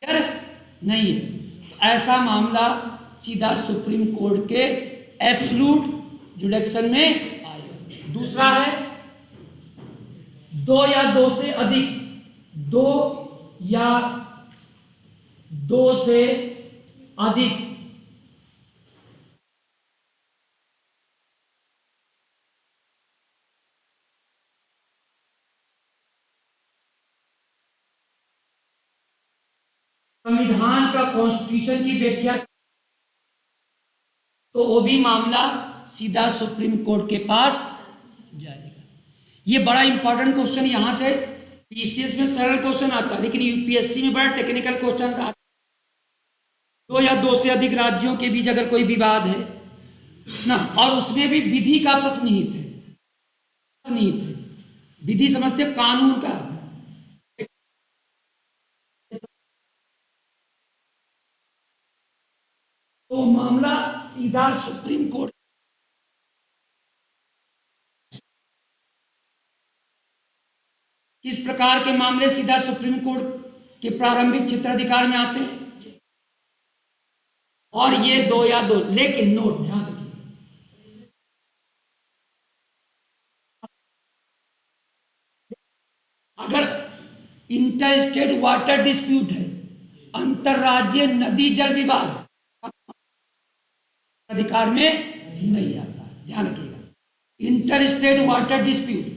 Speaker 1: है, नहीं है, तो ऐसा मामला सीधा सुप्रीम कोर्ट के एब्सोल्यूट जुडिक्शन में आएगा। दूसरा है 2 या 2 से अधिक, 2 या 2 से अधिक संविधान का, कॉन्स्टिट्यूशन की व्याख्या, तो वो भी मामला सीधा सुप्रीम कोर्ट के पास जाएगा। ये बड़ा इंपॉर्टेंट क्वेश्चन यहां से पीसीएस में सरल क्वेश्चन आता है, लेकिन यूपीएससी में बड़ा टेक्निकल क्वेश्चन आता है। दो या दो से अधिक राज्यों के बीच अगर कोई विवाद है ना, और उसमें भी विधि का प्रश्न निहित है, निहित है, विधि समझते हो, कानून का, तो मामला सीधा सुप्रीम कोर्ट। किस प्रकार के मामले सीधा सुप्रीम कोर्ट के प्रारंभिक क्षेत्राधिकार में आते हैं? और ये दो या दो, लेकिन नोट ध्यान रखिए, अगर इंटर स्टेट वाटर डिस्प्यूट है, अंतरराज्यीय नदी जल विवाद अधिकार में नहीं आता, ध्यान रखिएगा। Inter state water dispute,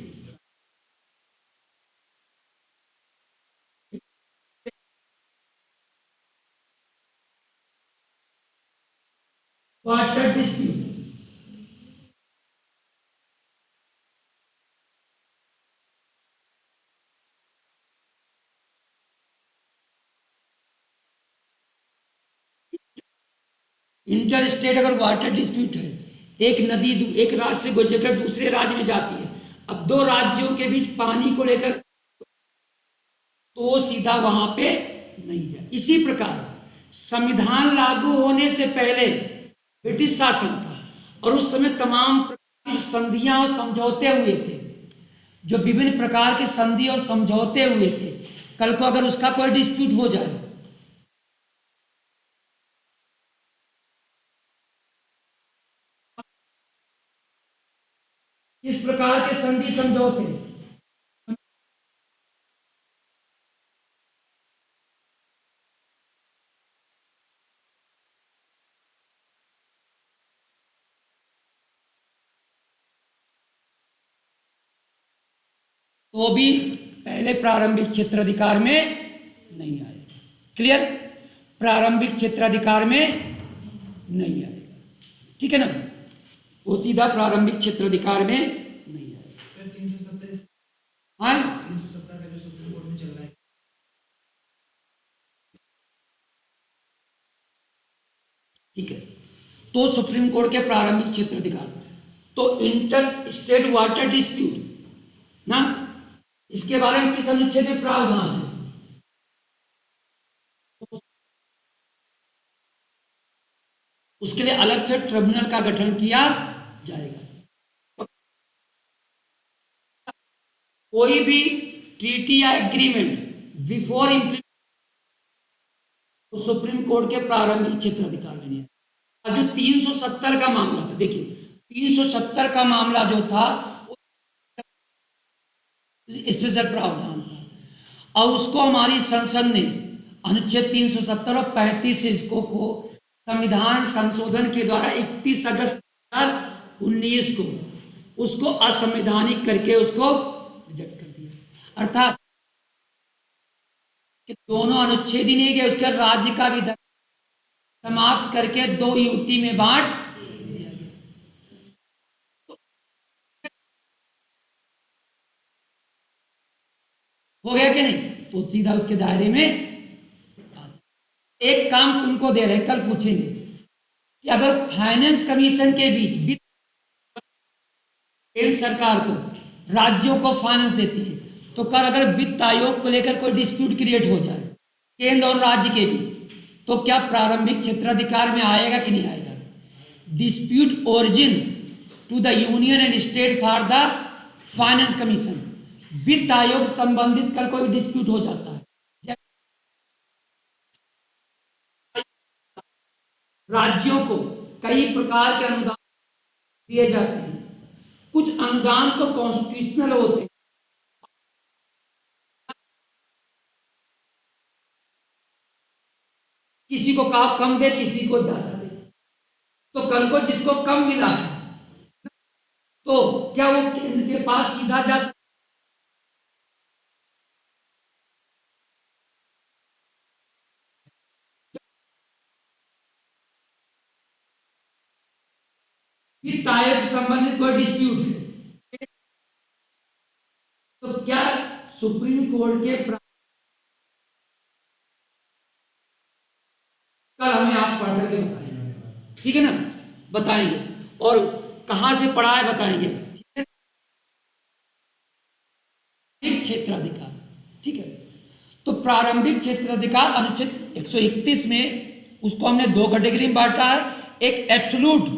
Speaker 1: water dispute, inter state अगर वाटर डिस्प्यूट है, एक नदी एक राज्य से गुजरकर दूसरे राज्य में जाती है, अब दो राज्यों के बीच पानी को लेकर, तो सीधा वहां पे नहीं जाए। इसी प्रकार संविधान लागू होने से पहले ब्रिटिश शासन था, और उस समय तमाम प्रकार की संधियां और समझौते हुए थे, जो विभिन्न प्रकार के संधि और समझौते हुए थे, कल को अगर उसका कोई डिस्प्यूट हो जाए, किस प्रकार के संधि समझौते, तो भी पहले प्रारंभिक क्षेत्राधिकार में नहीं आएगा। क्लियर? प्रारंभिक क्षेत्राधिकार में नहीं आएगा, ठीक है ना, वो सीधा प्रारंभिक क्षेत्राधिकार में नहीं आएगा।
Speaker 3: सर 370
Speaker 1: हाँ,
Speaker 3: 370 का जो सुप्रीम कोर्ट में चल रहा है,
Speaker 1: ठीक है। तो सुप्रीम कोर्ट के प्रारंभिक क्षेत्राधिकार, तो इंटर स्टेट वाटर डिस्प्यूट ना, इसके बारे में किस अनुच्छेद में प्रावधान है? उसके लिए अलग से ट्रिब्यूनल का गठन किया जाएगा। कोई भी ट्रीटी या agreement before implement supreme court के प्रारंभिक क्षेत्राधिकार में नहीं है। अब जो 370 का मामला था, देखिए 370 का मामला जो था स्पेशल प्रावधान था, और उसको हमारी संसद ने अनुच्छेद 370 और 35 इसको को संविधान संशोधन के द्वारा 31 अगस्त 2019 को उसको असंवैधानिक करके उसको रिजेक्ट कर दिया। अर्थात कि दोनों अनुच्छेद ही नहीं गए, उसके राज्य का भी समाप्त करके 2 यूटी में बांट दिया गया। हो गया कि नहीं? तो सीधा उसके दायरे में आ जाए। एक काम तुमको दे रहे, कल पूछेंगे कि अगर फाइनेंस कमीशन के बीच वित्त, केंद्र सरकार को राज्यों को फाइनेंस देती है, तो कल अगर वित्त आयोग को लेकर कोई डिस्प्यूट क्रिएट हो जाए केंद्र और राज्य के बीच, तो क्या प्रारंभिक क्षेत्राधिकार में आएगा कि नहीं आएगा? Dispute origin to the union and state for the finance commission, वित्त आयोग संबंधित कल कोई डिस्प्यूट हो जाता है, राज्यों को कई प्रकार के अनुदान दिए जाते हैं, कुछ अनुदान तो कॉन्स्टिट्यूशनल होते हैं, किसी को कहा कम दे, किसी को ज्यादा दे, तो कल को जिसको कम मिला है, तो क्या वो केंद्र के पास सीधा जा सकता? वित्त आयोग से संबंधित कोई डिस्प्यूट है तो क्या सुप्रीम कोर्ट के कल हमें आप पढ़ करके बताएंगे, ठीक है ना, बताएंगे और कहां से पढ़ा है बताएंगे, ठीक है। एक क्षेत्राधिकार, ठीक है। तो प्रारंभिक क्षेत्राधिकार अनुच्छेद 131 में उसको हमने दो कैटेगरी में बांटा है। एक एब्सोल्यूट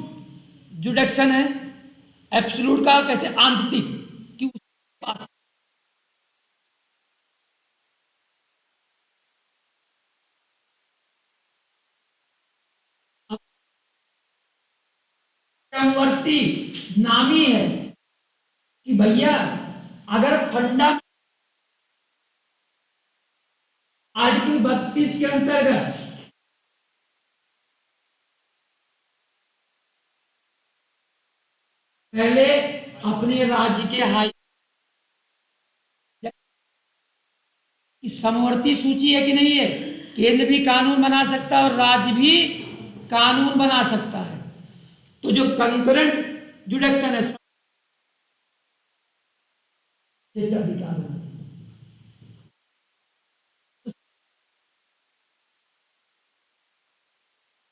Speaker 1: जुडिक्शन है, एब्सोल्यूट का कैसे आंतरिक कि उसके पास समवर्ती नामी है कि भैया अगर फंडा आर्टिकल 32 के अंतर्गत पहले अपने राज्य के हाई की समवर्ती सूची है कि नहीं है, केंद्र भी कानून बना सकता है और राज्य भी कानून बना सकता है। तो जो कंकरेंट जुडिक्शन है क्षेत्राधिकार होना चाहिए।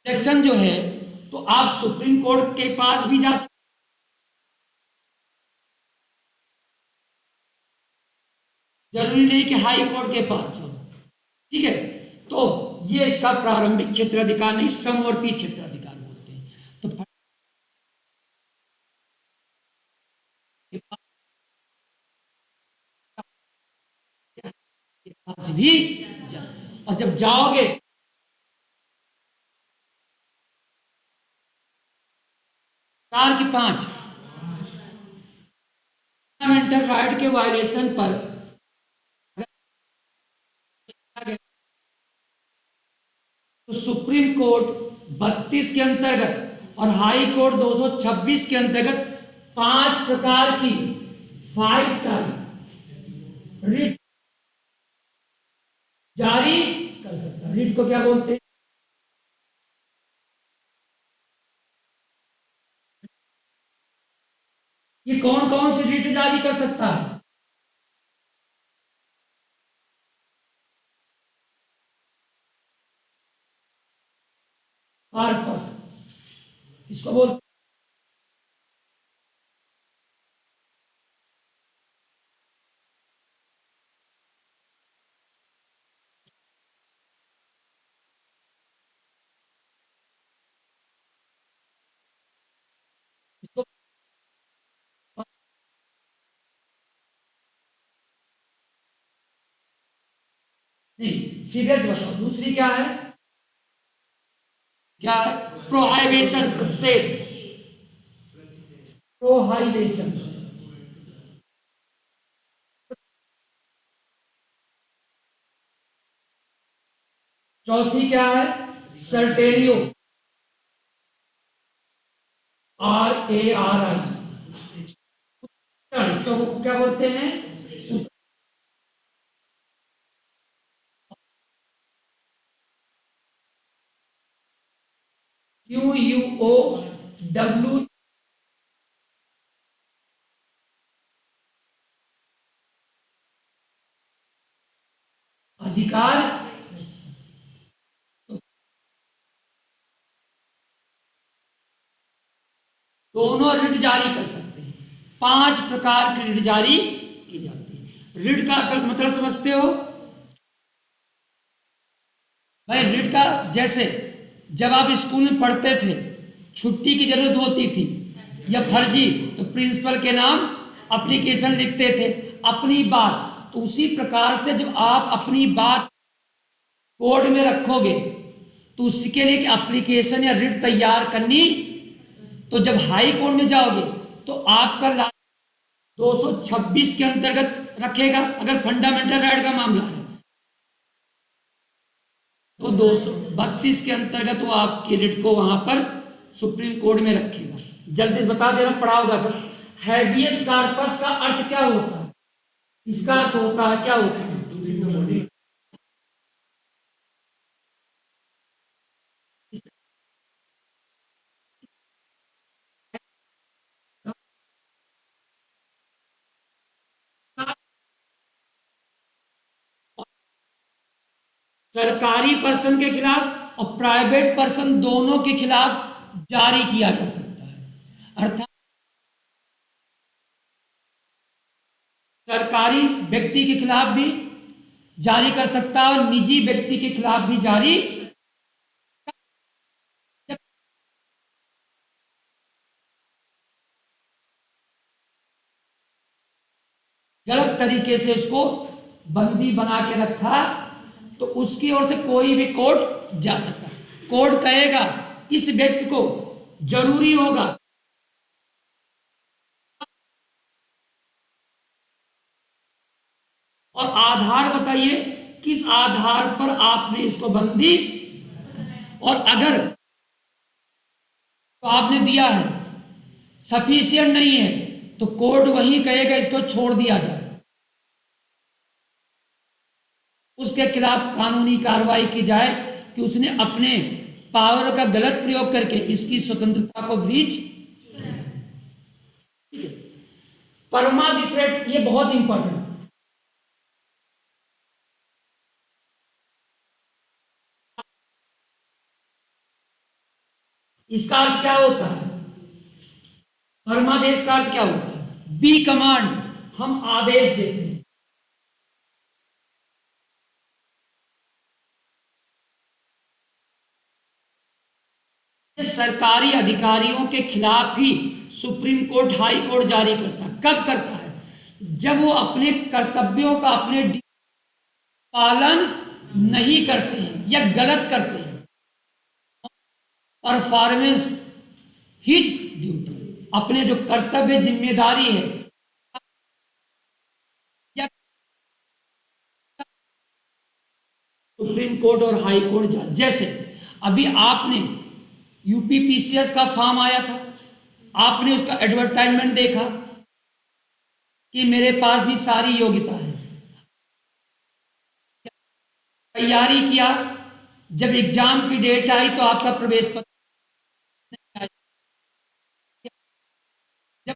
Speaker 1: जुडिक्शन जो है तो आप सुप्रीम कोर्ट के पास भी जा सकते, जरूरी नहीं कि हाई कोर्ट के पास जाओ, ठीक है। तो ये इसका प्रारंभिक क्षेत्राधिकार नहीं, समवर्ती क्षेत्राधिकार बोलते हैं। तो के पास भी जा, और जब जाओगे 4 की 5 फंडामेंटल राइट के वायलेशन पर तो सुप्रीम कोर्ट 32 के अंतर्गत और हाई कोर्ट 226 के अंतर्गत 5 प्रकार की 5 का रिट जारी कर सकता है। रिट को क्या बोलते हैं? ये कौन कौन सी रिट जारी कर सकता है? कॉर्पस, इसको बोलते इसको नहीं, सीरियस बताओ, दूसरी क्या है? क्या है? प्रोहाइबेशन, प्रतिषेध, प्रोहाइबेशन। चौथी क्या है? सर्टेरियो, RARI, इसको क्या बोलते हैं? QUOW, अधिकार। दोनों रिट जारी कर सकते हैं। 5 प्रकार की रिट जारी की जाती है। रिट का मतलब समझते हो भाई? रिट का जैसे जब आप स्कूल में पढ़ते थे, छुट्टी की जरूरत होती थी या फर्जी, तो प्रिंसिपल के नाम एप्लीकेशन लिखते थे अपनी बात। तो उसी प्रकार से जब आप अपनी बात कोर्ट में रखोगे तो उसके लिए एप्लीकेशन या रिट तैयार करनी। तो जब हाई कोर्ट में जाओगे तो आपका 226 के अंतर्गत रखेगा अगर फंडामेंटल राइट का मामला है, तो 232 के अंतर्गत वो आपकी रिट को वहां पर सुप्रीम कोर्ट में रखेगा। जल्दी बता देना, पढ़ा होगा सब। हैबियस कॉर्पस का अर्थ क्या होता है? इसका अर्थ होता है, क्या होता है? सरकारी पर्सन के खिलाफ और प्राइवेट पर्सन दोनों के खिलाफ जारी किया जा सकता है। अर्थात सरकारी व्यक्ति के खिलाफ भी जारी कर सकता है और निजी व्यक्ति के खिलाफ भी जारी। गलत तरीके से उसको बंदी बना के रखा तो उसकी ओर से कोई भी कोर्ट जा सकता है। कोर्ट कहेगा इस व्यक्ति को जरूरी होगा और आधार बताइए किस आधार पर आपने इसको बंदी, और अगर तो आपने दिया है सफिशिएंट नहीं है तो कोर्ट वही कहेगा इसको छोड़ दिया जाए, उसके खिलाफ कानूनी कार्रवाई की जाए कि उसने अपने पावर का गलत प्रयोग करके इसकी स्वतंत्रता को ब्रीच। ठीक है, परमादिश्रेट ये बहुत इंपॉर्टेंट। इसका अर्थ क्या होता है? परमादेश का अर्थ क्या होता है? बी कमांड, हम आदेश देते हैं। सरकारी अधिकारियों के खिलाफ ही सुप्रीम कोर्ट हाई कोर्ट जारी करता है। कब करता है? जब वो अपने कर्तव्यों का अपने पालन नहीं करते हैं या गलत करते हैं। परफॉर्मेंस हिज ड्यूटी, अपने जो कर्तव्य जिम्मेदारी है या सुप्रीम कोर्ट और हाई कोर्ट जा। जैसे अभी आपने यूपीपीसीएस का फॉर्म आया था, आपने उसका एडवर्टाइजमेंट देखा कि मेरे पास भी सारी योग्यता है, तैयारी किया, जब एग्जाम की डेट आई तो आपका प्रवेश पत्र नहीं आया। जब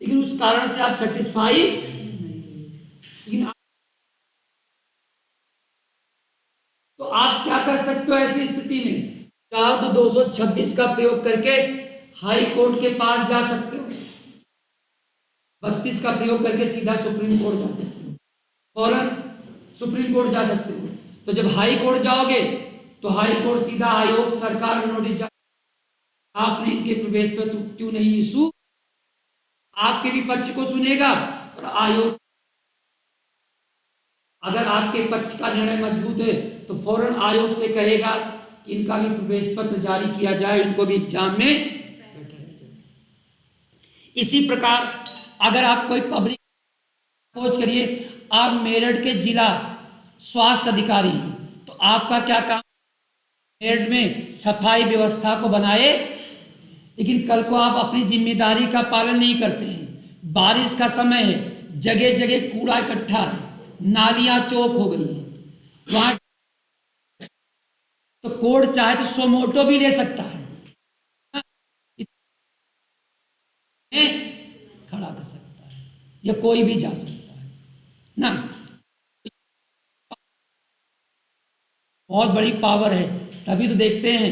Speaker 1: लेकिन उस कारण से आप सेटिस्फाई, लेकिन तो आप क्या कर सकते हो ऐसी स्थिति में? चाहे तो 226 का प्रयोग करके हाई कोर्ट के पास जा सकते हो, 32 का प्रयोग करके सीधा सुप्रीम कोर्ट जा सकते हो, फौरन सुप्रीम कोर्ट जा सकते हो। तो जब हाई कोर्ट जाओगे तो हाई कोर्ट सीधा आयोग सरकार में नोटिस जा, आपने इनके प्रवेश पत्र क्यों नहीं इशू, आपके भी पक्ष को सुनेगा और आयोग अगर आपके पक्ष का निर्णय मजबूत है तो फौरन आयोग से कहेगा कि इनका भी प्रवेश पत्र जारी किया जाए, इनको भी एग्जाम में बैठाया जाए। इसी प्रकार अगर आप कोई पब्लिक, खोज करिए आप मेरठ के जिला स्वास्थ्य अधिकारी हैं तो आपका क्या काम? मेरठ में सफाई व्यवस्था को बनाए, लेकिन कल को आप अपनी जिम्मेदारी का पालन नहीं करते हैं, बारिश का समय है, जगह जगह कूड़ा इकट्ठा है, नालियां चौक हो गई हैं, वहां तो कोर्ट चाहे तो सोमोटो भी ले सकता है, खड़ा कर सकता है या कोई भी जा सकता है ना। बहुत बड़ी पावर है, तभी तो देखते हैं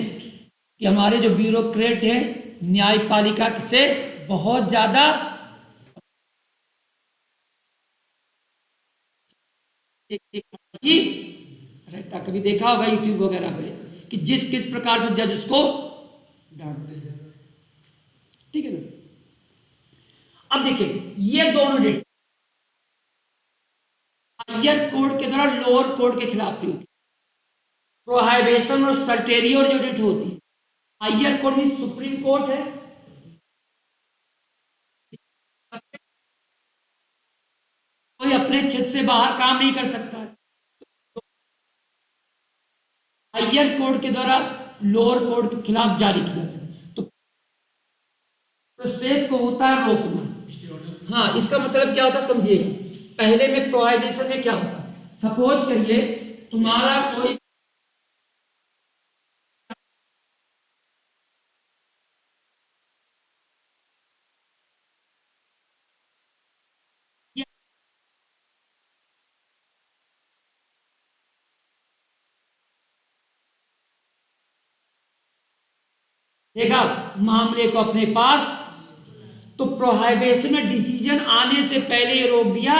Speaker 1: कि हमारे जो ब्यूरोक्रेट हैं न्यायपालिका से बहुत ज्यादा ही रहता। कभी देखा होगा यूट्यूब वगैरह पे कि जिस किस प्रकार से जज उसको डांटते हैं। ठीक है ना? अब देखिए ये दोनों डेट हायर कोर्ट के द्वारा लोअर कोर्ट के खिलाफ भी होती है। प्रोहाइबिशन और सर्टेरियर जो डेट होती है, हायर कोर्ट में सुप्रीम कोर्ट है, कोई अपने क्षेत्र से बाहर काम नहीं कर सकता है। हायर कोर्ट के द्वारा लोअर कोर्ट के खिलाफ जारी की जा सकती है। तो प्रोसेस को होता है रोकना। हाँ, इसका मतलब क्या होता है समझिएगा। पहले में प्रोहिबिशन में क्या होता है? सपोज करिए तुम्हारा कोई देखा मामले को अपने पास, तो प्रोहिबिशन में डिसीजन आने से पहले ये रोक दिया।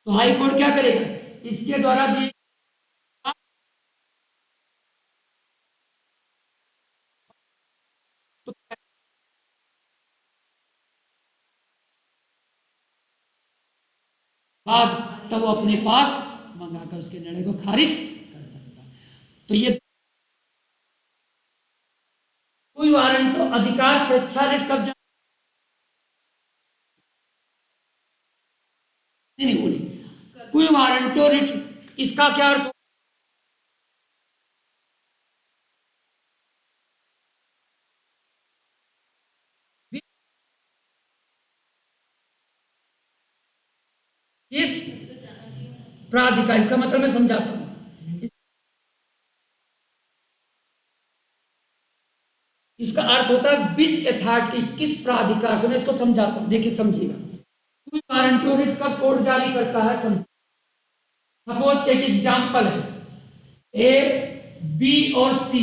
Speaker 1: तो हाई कोर्ट क्या करेगा, इसके द्वारा दिए तो बाद तब वो अपने पास मंगाकर उसके निर्णय को खारिज कर सकता है। तो ये कोई वारंट तो अधिकार प्रेक्षारित कब्जा नहीं बोली, कोई वारंट तो रिट, इसका क्या अर्थ, इस प्राधिकार, इसका मतलब मैं समझाता हूं, इसका अर्थ होता है विच अथॉरिटी, किस प्राधिकार से, मैं इसको समझाता हूं, देखिए समझिएगा। कोई वारंट तो रिट का कोर्ट जारी करता है, सपोज एक एग्जाम्पल है, ए बी और सी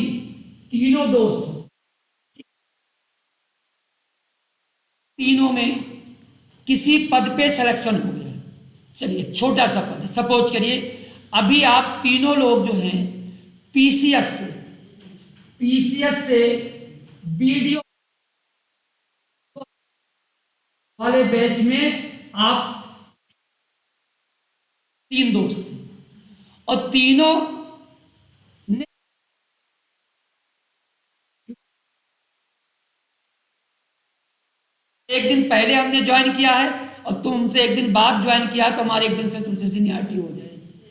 Speaker 1: तीनों दोस्त, तीनों में किसी पद पे सिलेक्शन हो गया, चलिए छोटा सा पद है, सपोज करिए अभी आप तीनों लोग जो हैं पीसीएस से वीडियो वाले बैच में आप तीन दोस्त हैं और तीनों ने एक दिन पहले हमने ज्वाइन किया है और तुमसे एक दिन बाद ज्वाइन किया है, तो हमारे एक दिन से तुमसे सीनियरिटी हो जाएगी।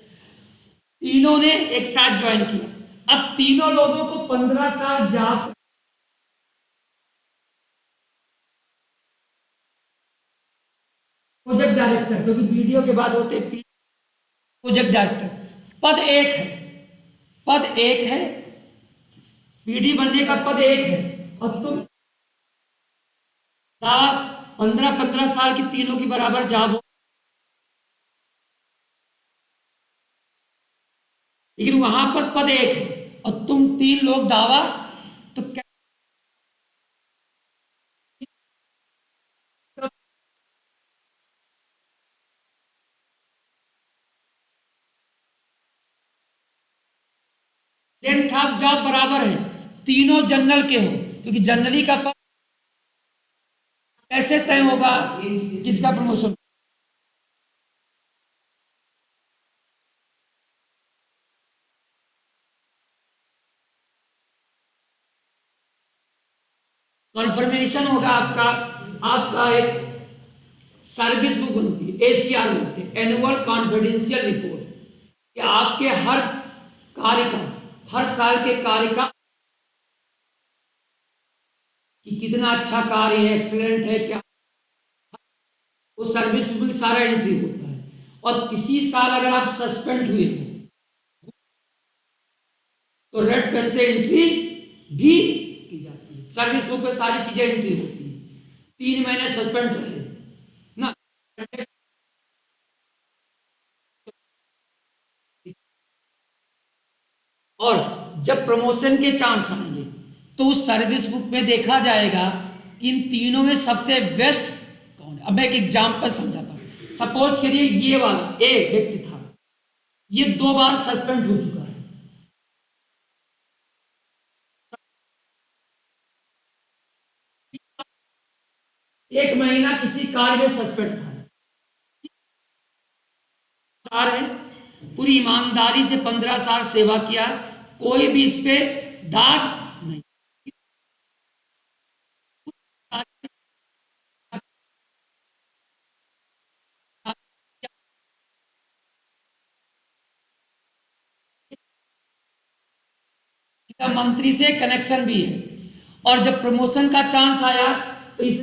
Speaker 1: तीनों ने एक साथ ज्वाइन किया, अब तीनों लोगों को 15 साल जॉब, प्रोजेक्ट डायरेक्टर, क्योंकि वीडियो के बाद होते प्रोजेक्ट डायरेक्टर, पद एक है, पद एक है, पीडी बनने का पद एक है, और तुम 15-15 साल की तीनों की बराबर जॉब हो, लेकिन वहां पर पद एक है और तुम तीन लोग दावा, तो क्या लेंथ ऑफ जॉब बराबर है, तीनों जनरल के हो, क्योंकि जनरली का पद कैसे तय होगा किसका प्रमोशन, कॉन्फर्मेशन होगा आपका, आपका एक सर्विस बुक बनती है, एसीआर बोलते हैं, एनुअल कॉन्फिडेंशियल रिपोर्ट, कि आपके हर कार्य का, हर साल के कार्य का, कि कितना अच्छा कार्य है, एक्सीलेंट है क्या, वो सर्विस बुक में सारा एंट्री होता है। और किसी साल अगर आप सस्पेंड हुए तो रेड पेन से एंट्री भी की जाती है, सर्विस बुक में सारी चीजें एंट्री होती है। 3 महीने सस्पेंड रहे ना, और जब प्रमोशन के चांस आएंगे तो उस सर्विस बुक में देखा जाएगा कि इन तीनों में सबसे बेस्ट कौन है। अब मैं एक एग्जांपल समझाता हूं, सपोज करिए ये वाला ए व्यक्ति था, ये 2 बार सस्पेंड हो चुका है, 1 महीना किसी कार्य में सस्पेंड था, है पूरी ईमानदारी से 15 साल सेवा किया, कोई भी इस पे दाग नहीं, मंत्री से कनेक्शन भी है, और जब प्रमोशन का चांस आया तो इस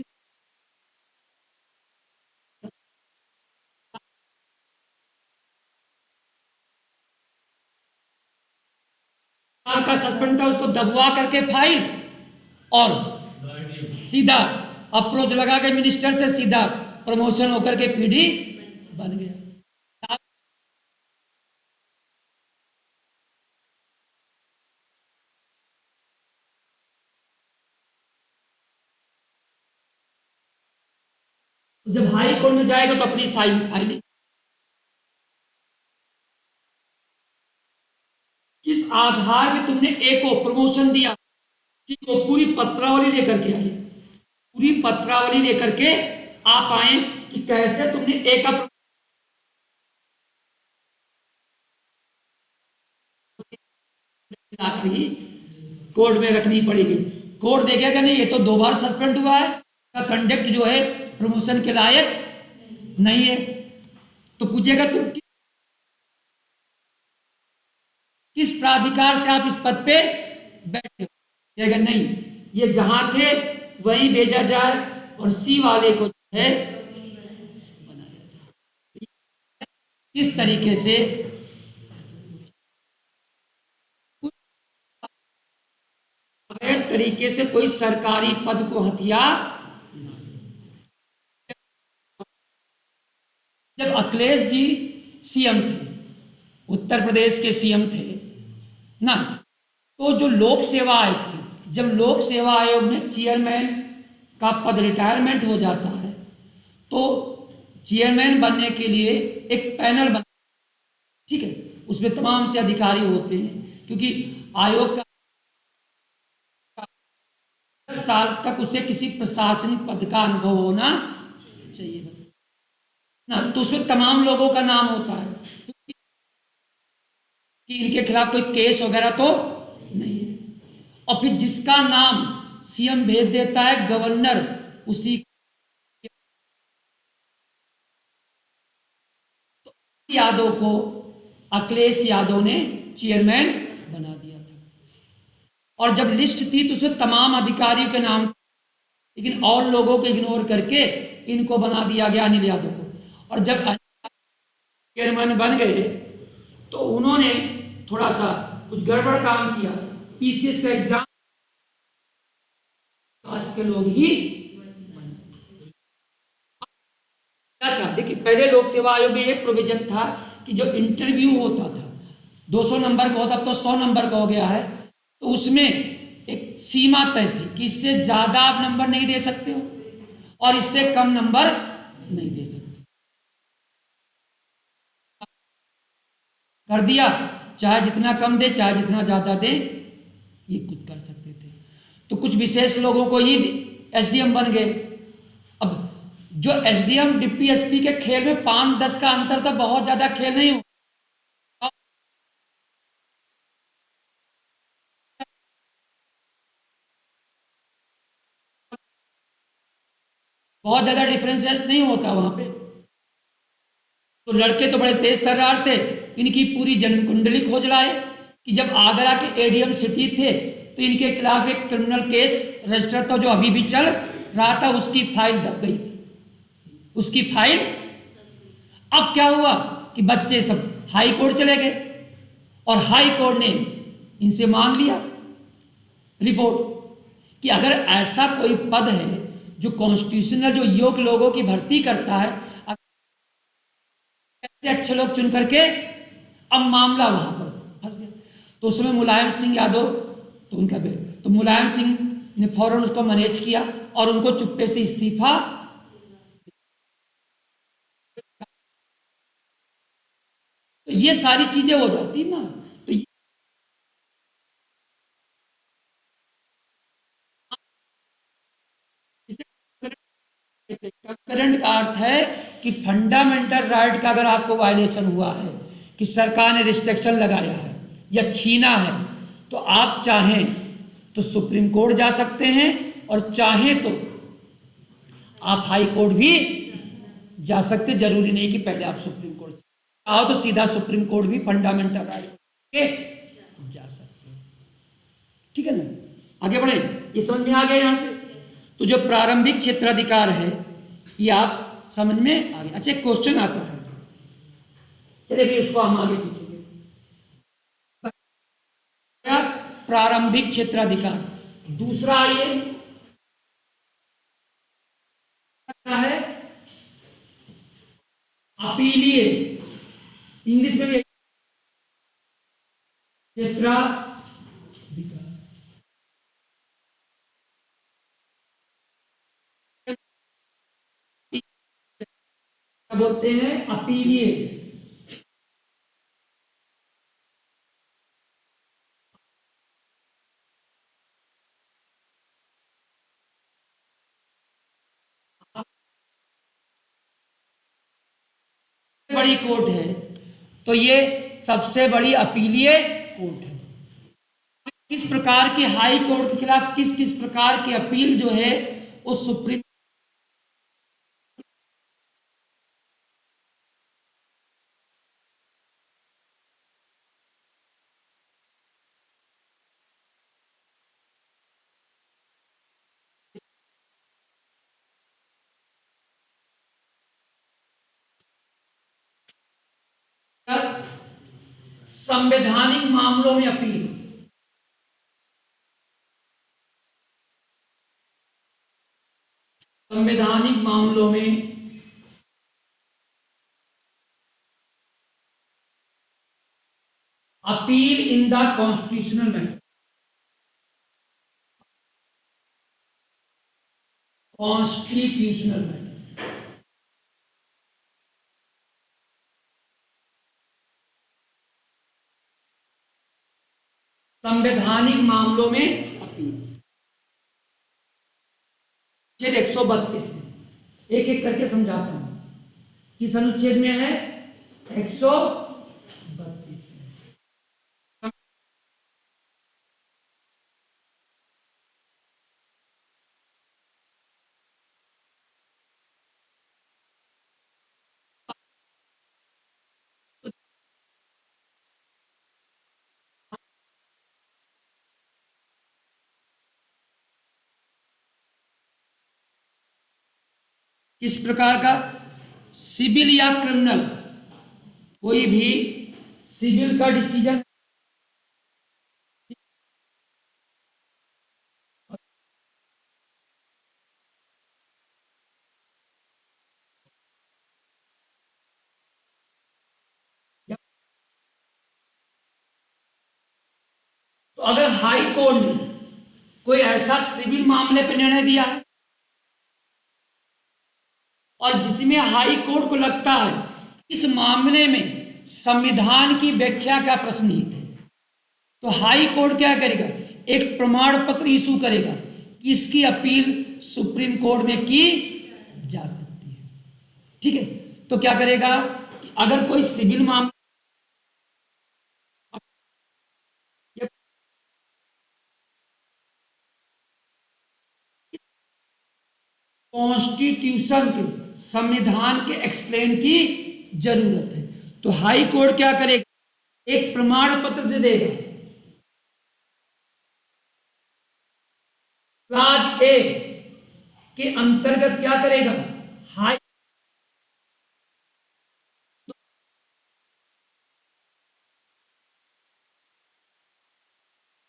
Speaker 1: साल का सस्पेंड था, उसको दबवा करके फाइल और सीधा अप्रोच लगा के मिनिस्टर से सीधा प्रमोशन होकर के पीडी बन गया। जब हाई कोर्ट में जाएगा तो अपनी फाइलिंग किस आधार पे तुमने ए को प्रमोशन दिया, को पूरी पत्रावली लेकर के आए, पूरी पत्रावली लेकर के आप आए कि कैसे तुमने ए का लाकर ही कोर्ट में रखनी पड़ेगी। कोर्ट देखेगा नहीं ये तो 2 बार सस्पेंड हुआ है, इसका कंडक्ट जो है प्रमोशन के लायक नहीं है, तो पूछेगा तुम किस प्राधिकार से आप इस पद पे बैठे हो, कहेगा नहीं ये जहां थे वहीं भेजा जाए और सी वाले को जो है बनाया जाए। किस तरीके से अवैध तरीके से कोई सरकारी पद को हथियार, जब अखिलेश जी सीएम थे, उत्तर प्रदेश के सीएम थे ना, तो जो लोक सेवा आयोग थी, जब लोक सेवा आयोग में चेयरमैन का पद रिटायरमेंट हो जाता है तो चेयरमैन बनने के लिए एक पैनल बन, ठीक है, उसमें तमाम से अधिकारी होते हैं, क्योंकि आयोग का 10 साल तक उसे किसी प्रशासनिक पद का अनुभव होना चाहिए बस ना, तो उसमें तमाम लोगों का नाम होता है कि इनके खिलाफ कोई केस वगैरह तो नहीं है, और फिर जिसका नाम सीएम भेज देता है गवर्नर उसी तो यादव को अखिलेश यादव ने चेयरमैन बना दिया था, और जब लिस्ट थी तो उसमें तमाम अधिकारियों के नाम, लेकिन और लोगों को इग्नोर करके इनको बना दिया गया, अनिल यादव को। और जब चेयरमैन बन गए तो उन्होंने थोड़ा सा कुछ गड़बड़ काम किया, पीसीएस का एग्जाम कास्ट के लोग ही क्या था। देखिए पहले लोक सेवा आयोग में ये प्रोविजन था कि जो इंटरव्यू होता था 200 नंबर का होता, अब तो 100 नंबर का हो गया है, तो उसमें एक सीमा तय थी कि इससे ज्यादा आप नंबर नहीं दे सकते हो और इससे कम नंबर नहीं दे सकते। कर दिया, चाहे जितना कम दे चाहे जितना ज्यादा दे, ये खुद कर सकते थे। तो कुछ विशेष लोगों को ही एसडीएम बन गए। अब जो एसडीएम डिप्टी एसपी के खेल में 5-10 का अंतर था, बहुत ज्यादा खेल नहीं हो, बहुत ज्यादा डिफरेंशिएट नहीं होता वहां पे। तो लड़के तो बड़े तेज तर्रार थे, इनकी पूरी जन्म कुंडली खोज लाए कि जब आगरा के एडीएम सिटी थे तो इनके खिलाफ एक क्रिमिनल केस रजिस्टर था जो अभी भी चल रहा था, उसकी फाइल दब गई थी, उसकी फाइल। अब क्या हुआ कि बच्चे सब हाई कोर्ट चले गए और हाई कोर्ट ने इनसे मांग लिया रिपोर्ट कि अगर ऐसा कोई पद है जो कॉन्स्टिट्यूशनल, जो योग्य लोगों की भर्ती करता है, ऐसे अच्छे लोग चुन करके, अब मामला वहां पर फंस गया। तो उस समय मुलायम सिंह यादव तो उनका बेटा, तो मुलायम सिंह ने फौरन उसको मैनेज किया और उनको चुप्पे से इस्तीफा। तो ये सारी चीजें हो जाती ना, तो कंकरेंट का अर्थ है कि फंडामेंटल राइट का अगर आपको वायलेशन हुआ है, कि सरकार ने रिस्ट्रिक्शन लगाया है या छीना है, तो आप चाहें तो सुप्रीम कोर्ट जा सकते हैं और चाहें तो आप हाई कोर्ट भी जा सकते। जरूरी नहीं कि पहले आप सुप्रीम कोर्ट आओ, तो सीधा सुप्रीम कोर्ट भी फंडामेंटल राइट के जा सकते हैं। ठीक है ना, आगे बढ़े, ये समझ में आ गया यहां से। तो जो प्रारंभिक क्षेत्राधिकार है ये आप समझ में आ गया। अच्छा एक क्वेश्चन आता है, चलिए भी उसको हम आगे पूछेंगे। प्रारंभिक क्षेत्राधिकार दूसरा, आइए क्या है? अपीलीय, इंग्लिश में भी क्षेत्राधिकार। क्या बोलते हैं? अपीलीय। बड़ी कोर्ट है, तो ये सबसे बड़ी अपीलीय कोर्ट है। किस प्रकार की हाई कोर्ट के खिलाफ किस किस प्रकार की अपील जो है वो सुप्रीम संवैधानिक मामलों में अपील, संवैधानिक मामलों में appeal in the constitutional matter, constitutional matter. संवैधानिक मामलों में अपील, 132 में एक एक करके समझाता हूं। किस अनुच्छेद में है? 132 में। किस प्रकार का? सिविल या क्रिमिनल, कोई भी सिविल का डिसीजन तो अगर हाई कोर्ट ने कोई ऐसा सिविल मामले पर निर्णय दिया है और जिसमें हाई कोर्ट को लगता है इस मामले में संविधान की व्याख्या का प्रश्न निहित है, तो हाई कोर्ट क्या करेगा? एक प्रमाण पत्र इशू करेगा कि इसकी अपील सुप्रीम कोर्ट में की जा सकती है। ठीक है, तो क्या करेगा कि अगर कोई सिविल मामला कॉन्स्टिट्यूशन के, संविधान के एक्सप्लेन की जरूरत है, तो हाई कोर्ट क्या करेगा? एक प्रमाण पत्र दे देगा। क्लाज ए के अंतर्गत क्या करेगा? हाई,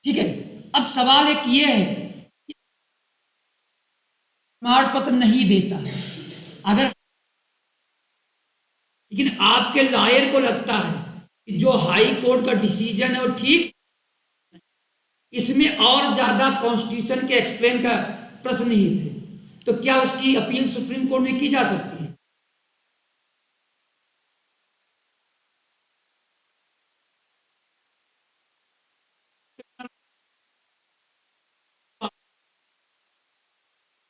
Speaker 1: ठीक है। अब सवाल एक ये है कि प्रमाण पत्र नहीं देता है अगर, लेकिन आपके लॉयर को लगता है कि जो हाई कोर्ट का डिसीजन है वो ठीक, इसमें और ज्यादा कॉन्स्टिट्यूशन के एक्सप्लेन का प्रश्न निहित है, तो क्या उसकी अपील सुप्रीम कोर्ट में की जा सकती है?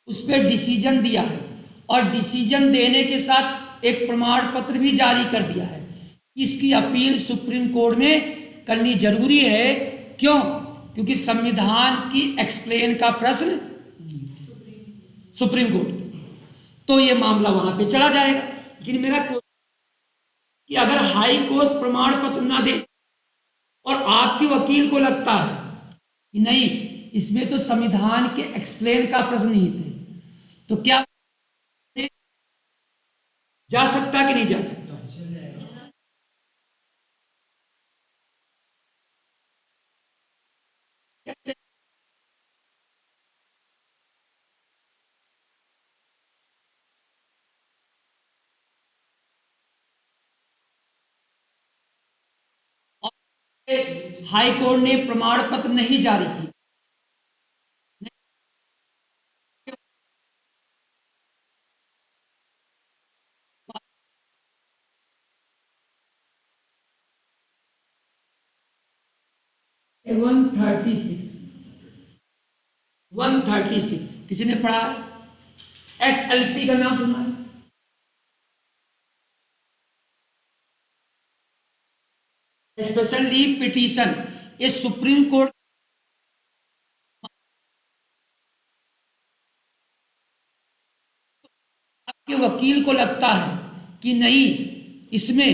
Speaker 1: उस पर डिसीजन दिया है और डिसीजन देने के साथ एक प्रमाण पत्र भी जारी कर दिया है। इसकी अपील सुप्रीम कोर्ट में करनी जरूरी है। क्यों? क्योंकि संविधान की एक्सप्लेन का प्रश्न सुप्रीम कोर्ट, तो ये मामला वहां पे चला जाएगा। लेकिन मेरा कि अगर हाई कोर्ट प्रमाण पत्र ना दे और आपके वकील को लगता है कि नहीं, इसमें तो संविधान के एक्सप्लेन का प्रश्न निहित है, तो क्या जा सकता कि नहीं जा सकता? कैसे? हाई कोर्ट ने प्रमाण पत्र नहीं जारी किया, 136 किसी ने पढ़ा? SLP का नाम सुना है? Special leave petition. ये सुप्रीम कोर्ट आपके वकील को लगता है कि नहीं, इसमें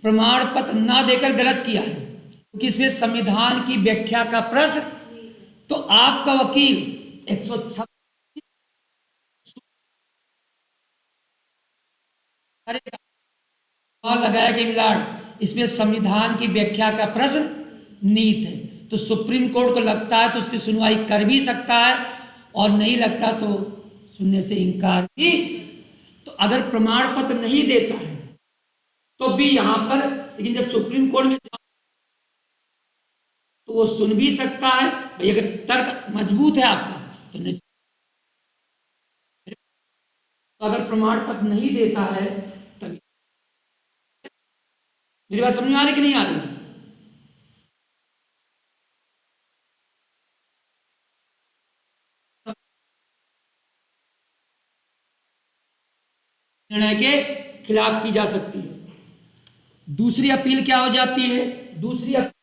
Speaker 1: प्रमाण पत्र ना देकर गलत किया है, क्योंकि इसमें संविधान की व्याख्या का प्रश्न, तो आपका वकील 126 लगाया कि मिलाड इसमें संविधान की व्याख्या का प्रश्न नीत है, तो सुप्रीम कोर्ट को लगता है तो उसकी सुनवाई कर भी सकता है, और नहीं लगता तो सुनने से इनकार भी। तो अगर प्रमाण पत्र नहीं देता है तो भी यहां पर, लेकिन जब सुप्रीम कोर्ट में तो वो सुन भी सकता है भाई, अगर तर्क मजबूत है आपका तो नहीं। तो अगर प्रमाण पत्र नहीं देता है तभी। मेरी बात समझ में आ रही कि नहीं आ रही? निर्णय के खिलाफ की जा सकती है। दूसरी अपील क्या हो जाती है? दूसरी अपील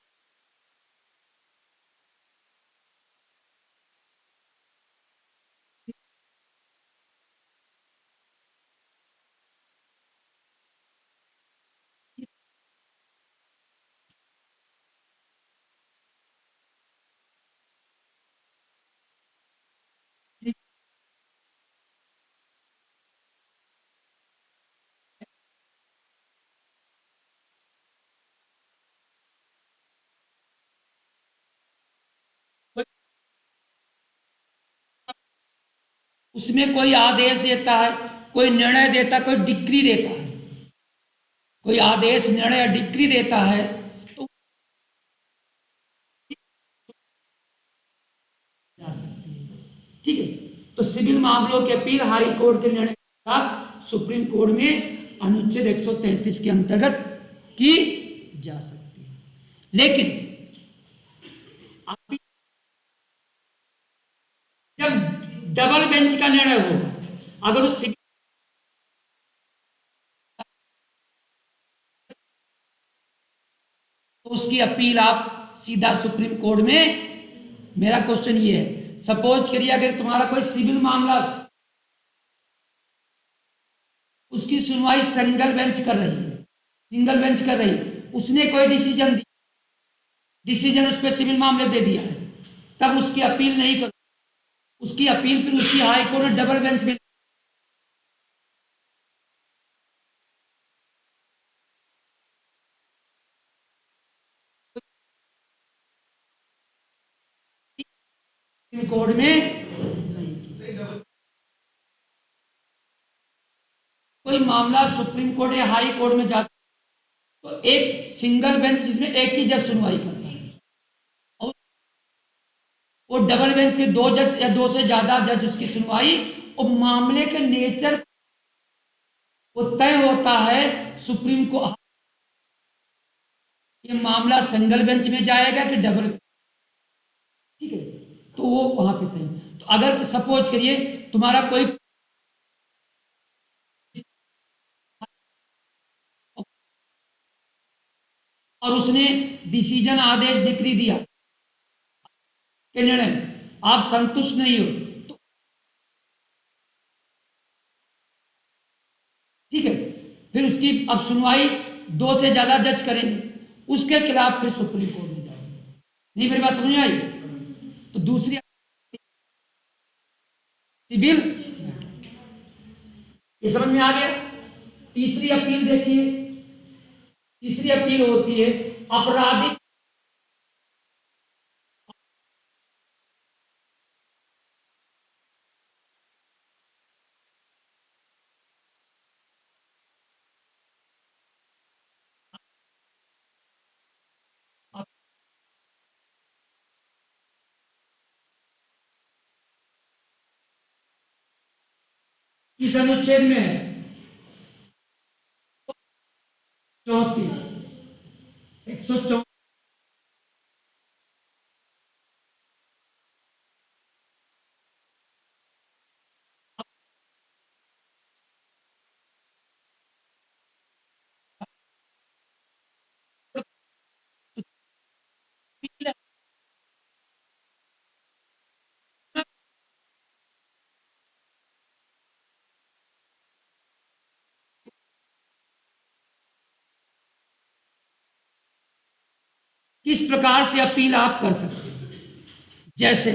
Speaker 1: उसमें कोई आदेश देता है, कोई निर्णय देता है, कोई डिक्री देता है, कोई आदेश, निर्णय या डिक्री देता है तो जा सकती है। ठीक है, तो सिविल मामलों की अपील हाई कोर्ट के निर्णय के खिलाफ सुप्रीम कोर्ट में अनुच्छेद 133 के अंतर्गत की जा सकती है। लेकिन अभी जब डबल बेंच का निर्णय होगा, अगर उस तो उसकी अपील आप सीधा सुप्रीम कोर्ट में। मेरा क्वेश्चन ये है, सपोज करिए अगर तुम्हारा कोई सिविल मामला, उसकी सुनवाई सिंगल बेंच कर रही है, सिंगल बेंच कर रही है, उसने कोई डिसीजन दिया, डिसीजन उस पर सिविल मामले दे दिया है, तब उसकी अपील नहीं कर, उसकी अपील फिर उसी हाई कोर्ट में डबल बेंच में कोर्ट में कोई मामला सुप्रीम कोर्ट या हाई कोर्ट में जाता तो एक सिंगल बेंच जिसमें एक ही जज सुनवाई करता है, और वो डबल बेंच में दो जज या दो से ज्यादा जज उसकी सुनवाई, और मामले के नेचर वो तय होता है सुप्रीम कोर्ट, ये मामला सिंगल बेंच में जाएगा कि डबल। ठीक है, तो वो वहां पे तय। तो अगर सपोज करिए तुम्हारा कोई और उसने डिसीजन, आदेश, डिक्री दिया कि निर्णय आप संतुष्ट नहीं हो, तो ठीक है, फिर उसकी अब सुनवाई दो से ज्यादा जज करेंगे, उसके खिलाफ फिर सुप्रीम कोर्ट में जाएंगे। नहीं, मेरी बात समझ में आई? तो दूसरी सिविल, ये समझ में आ गया। तीसरी अपील देखिए, तीसरी अपील होती है आपराधिक, किस अनुच्छेद में है? 34, 134। किस प्रकार से अपील आप कर सकते हैं? जैसे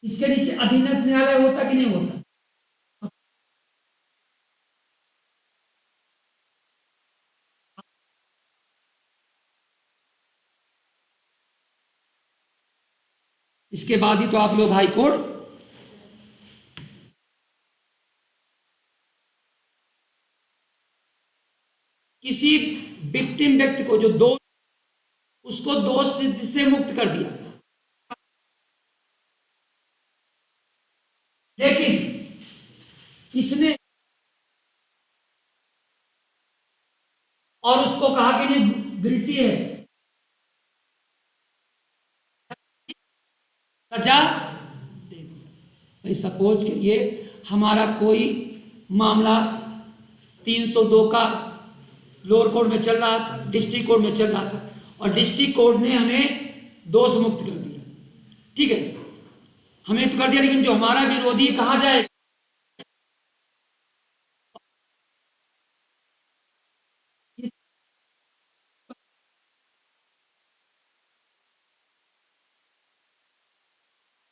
Speaker 1: इसके नीचे अधीनस्थ न्यायालय होता कि नहीं होता? इसके बाद ही तो आप लोग हाई कोर्ट किसी विक्टिम व्यक्ति को जो दोष, उसको दोष सिद्ध से मुक्त कर दिया, लेकिन इसने और उसको कहा कि नहीं गिल्टी है, सजा दे दिया। भाई सपोज के लिए हमारा कोई मामला 302 का लोअर कोर्ट में चल रहा था, डिस्ट्रिक्ट कोर्ट में चल रहा था, और डिस्ट्रिक्ट कोर्ट ने हमें दोष मुक्त कर दिया, ठीक है, हमें तो कर दिया, लेकिन जो हमारा विरोधी कहाँ जाएगा?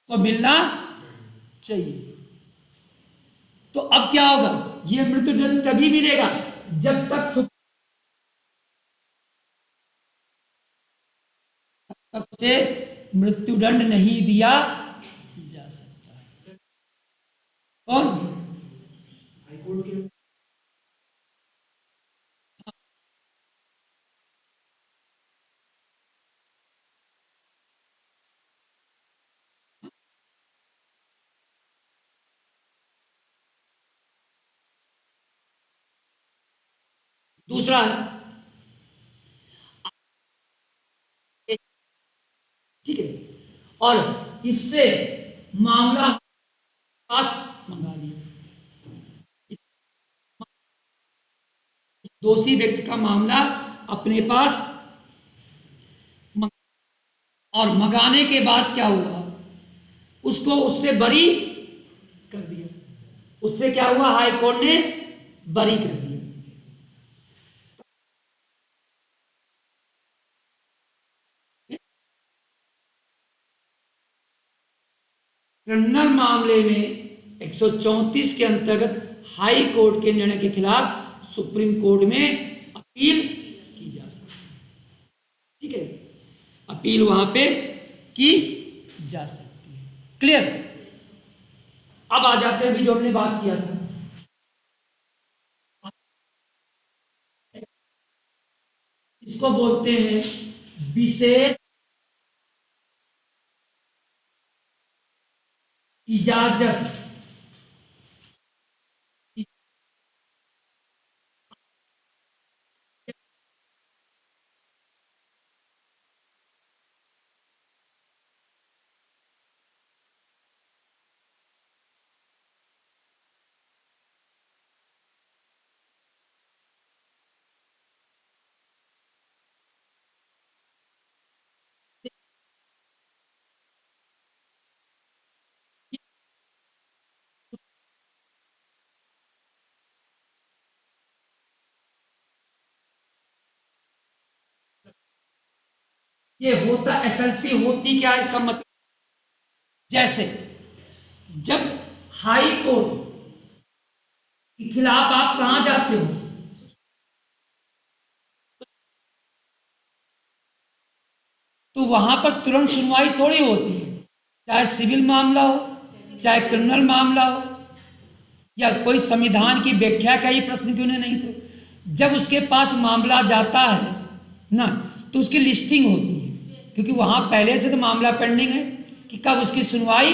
Speaker 1: को मिलना चाहिए। तो अब क्या होगा? यह मृत्युदंड तभी मिलेगा जब तक से मृत्युदंड नहीं दिया जा सकता है। कौन?
Speaker 3: हाईकोर्ट के
Speaker 1: दूसरा है, ठीक है, और इससे मामला पास मंगा लिया, दोषी व्यक्ति का मामला अपने पास और मंगाने के बाद क्या हुआ? उसको उससे बरी कर दिया। उससे क्या हुआ? हाई कोर्ट ने बरी कर दिया। क्रिमिनल मामले में 134 के अंतर्गत हाई कोर्ट के निर्णय के खिलाफ सुप्रीम कोर्ट में अपील की जा सकती है, ठीक है, अपील वहां पे की जा सकती है। क्लियर? अब आ जाते हैं अभी जो हमने बात किया था, इसको बोलते हैं विशेष इजाजत। ये होता एसएलपी होती क्या है? इसका मतलब जैसे जब हाई कोर्ट के खिलाफ आप कहां जाते हो, तो वहां पर तुरंत सुनवाई थोड़ी होती है, चाहे सिविल मामला हो, चाहे क्रिमिनल मामला हो, या कोई संविधान की व्याख्या का ही प्रश्न क्यों नहीं, तो जब उसके पास मामला जाता है ना, तो उसकी लिस्टिंग होती है, क्योंकि वहां पहले से तो मामला पेंडिंग है कि कब उसकी सुनवाई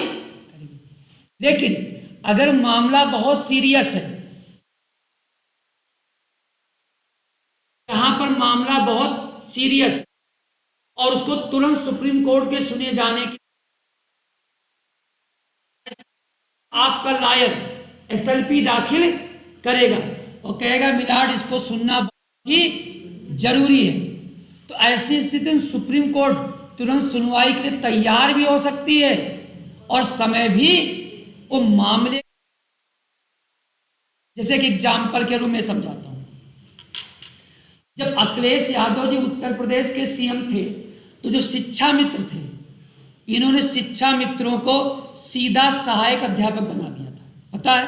Speaker 1: लेकिन अगर मामला बहुत सीरियस है, यहां पर मामला बहुत सीरियस है और उसको तुरंत सुप्रीम कोर्ट के सुने जाने की, आपका लॉयर एसएलपी दाखिल करेगा और कहेगा मिलाड इसको सुनना बहुत ही जरूरी है, तो ऐसी स्थिति में सुप्रीम कोर्ट तुरंत सुनवाई के लिए तैयार भी हो सकती है और समय भी वो मामले, जैसे कि एग्जाम्पल के रूप में समझाता हूं। जब अखिलेश यादव जी उत्तर प्रदेश के सीएम थे तो जो शिक्षा मित्र थे, इन्होंने शिक्षा मित्रों को सीधा सहायक अध्यापक बना दिया था, पता है?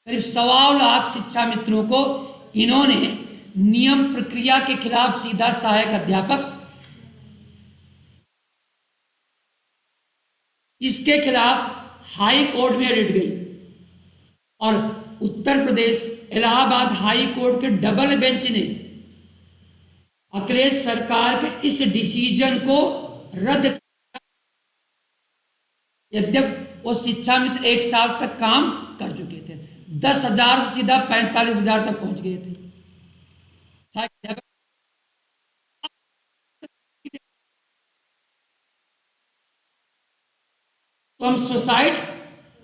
Speaker 1: करीब 1.25 लाख शिक्षा मित्रों को इन्होंने नियम प्रक्रिया के खिलाफ सीधा सहायक अध्यापक, इसके खिलाफ हाई कोर्ट में रिट गई और उत्तर प्रदेश इलाहाबाद हाई कोर्ट के डबल बेंच ने अखिलेश सरकार के इस डिसीजन को रद्द किया, यद्यप वो शिक्षा मित्र 1 साल तक काम कर चुके थे, 10,000 से सीधा 45,000 तक पहुंच गए थे। तो हम सुसाइड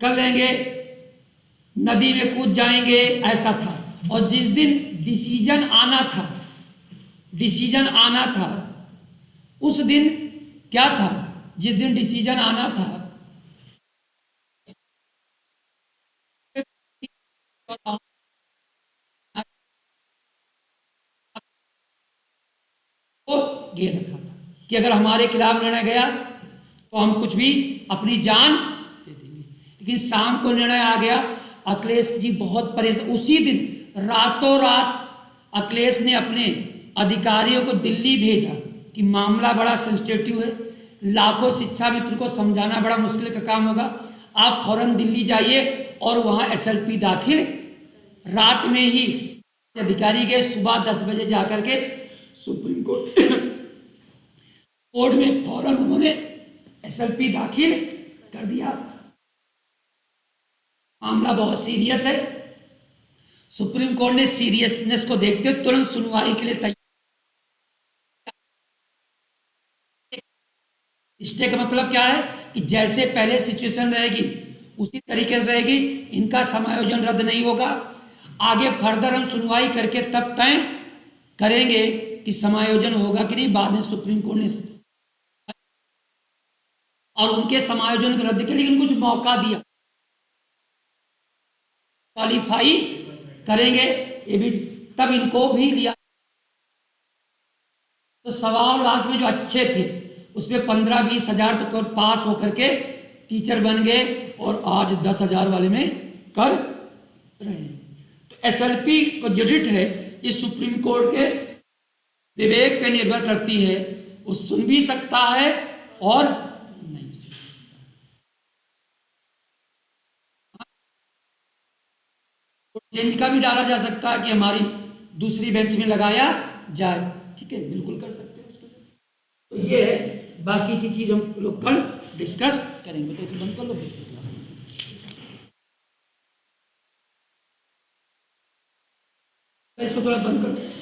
Speaker 1: कर लेंगे, नदी में कूद जाएंगे, ऐसा था। और जिस दिन डिसीजन आना था उस दिन क्या था, जिस दिन डिसीजन आना था को घेर रखा था कि अगर हमारे खिलाफ निर्णय गया तो हम कुछ भी अपनी जान दे देंगे, लेकिन शाम को निर्णय आ गया। अखिलेश जी बहुत परेशान, उसी दिन रातों रात अखिलेश ने अपने अधिकारियों को दिल्ली भेजा कि मामला बड़ा सेंसिटिव है, लाखों शिक्षा मित्र को समझाना बड़ा मुश्किल का काम होगा, आप फौरन दिल्ली जाइए और वहाँ एसएलपी दाखिल। रात में ही अधिकारी गए, सुबह 10 बजे जाकर के सुप्रीम कोर्ट में फौरन उन्होंने एसएलपी दाखिल कर दिया। मामला बहुत सीरियस है, सुप्रीम कोर्ट ने सीरियसनेस को देखते हुए तुरंत सुनवाई के लिए तैयार। स्टे का मतलब क्या है कि जैसे पहले सिचुएशन रहेगी उसी तरीके से रहेगी, इनका समायोजन रद्द नहीं होगा। आगे फर्दर हम सुनवाई करके तब तय करेंगे कि समायोजन होगा कि नहीं। बाद में सुप्रीम कोर्ट ने और उनके समायोजन को रद्द के लिए कुछ मौका दिया, क्वालिफाई करेंगे, ये भी तब इनको भी लिया। तो 1.25 लाख में जो अच्छे थे उसमें 15-20 हजार तो केवल पास होकर के टीचर बन गए और आज 10,000 वाले में कर रहे हैं। तो एसएलपी को जो रिट है ये सुप्रीम कोर्ट के विवेक पे निर्भर करती है, वो सुन भी सकता है और नहीं सुन सकता। चेंज का भी डाला जा सकता है कि हमारी दूसरी बेंच में लगाया जाए, ठीक है, बिल्कुल कर सकते हैं उसको। तो ये है, बाकी की चीज हम लोग कल डिस्कस करेंगे। तो इसे बंद कर लो, इसको थोड़ा बंद कर लो।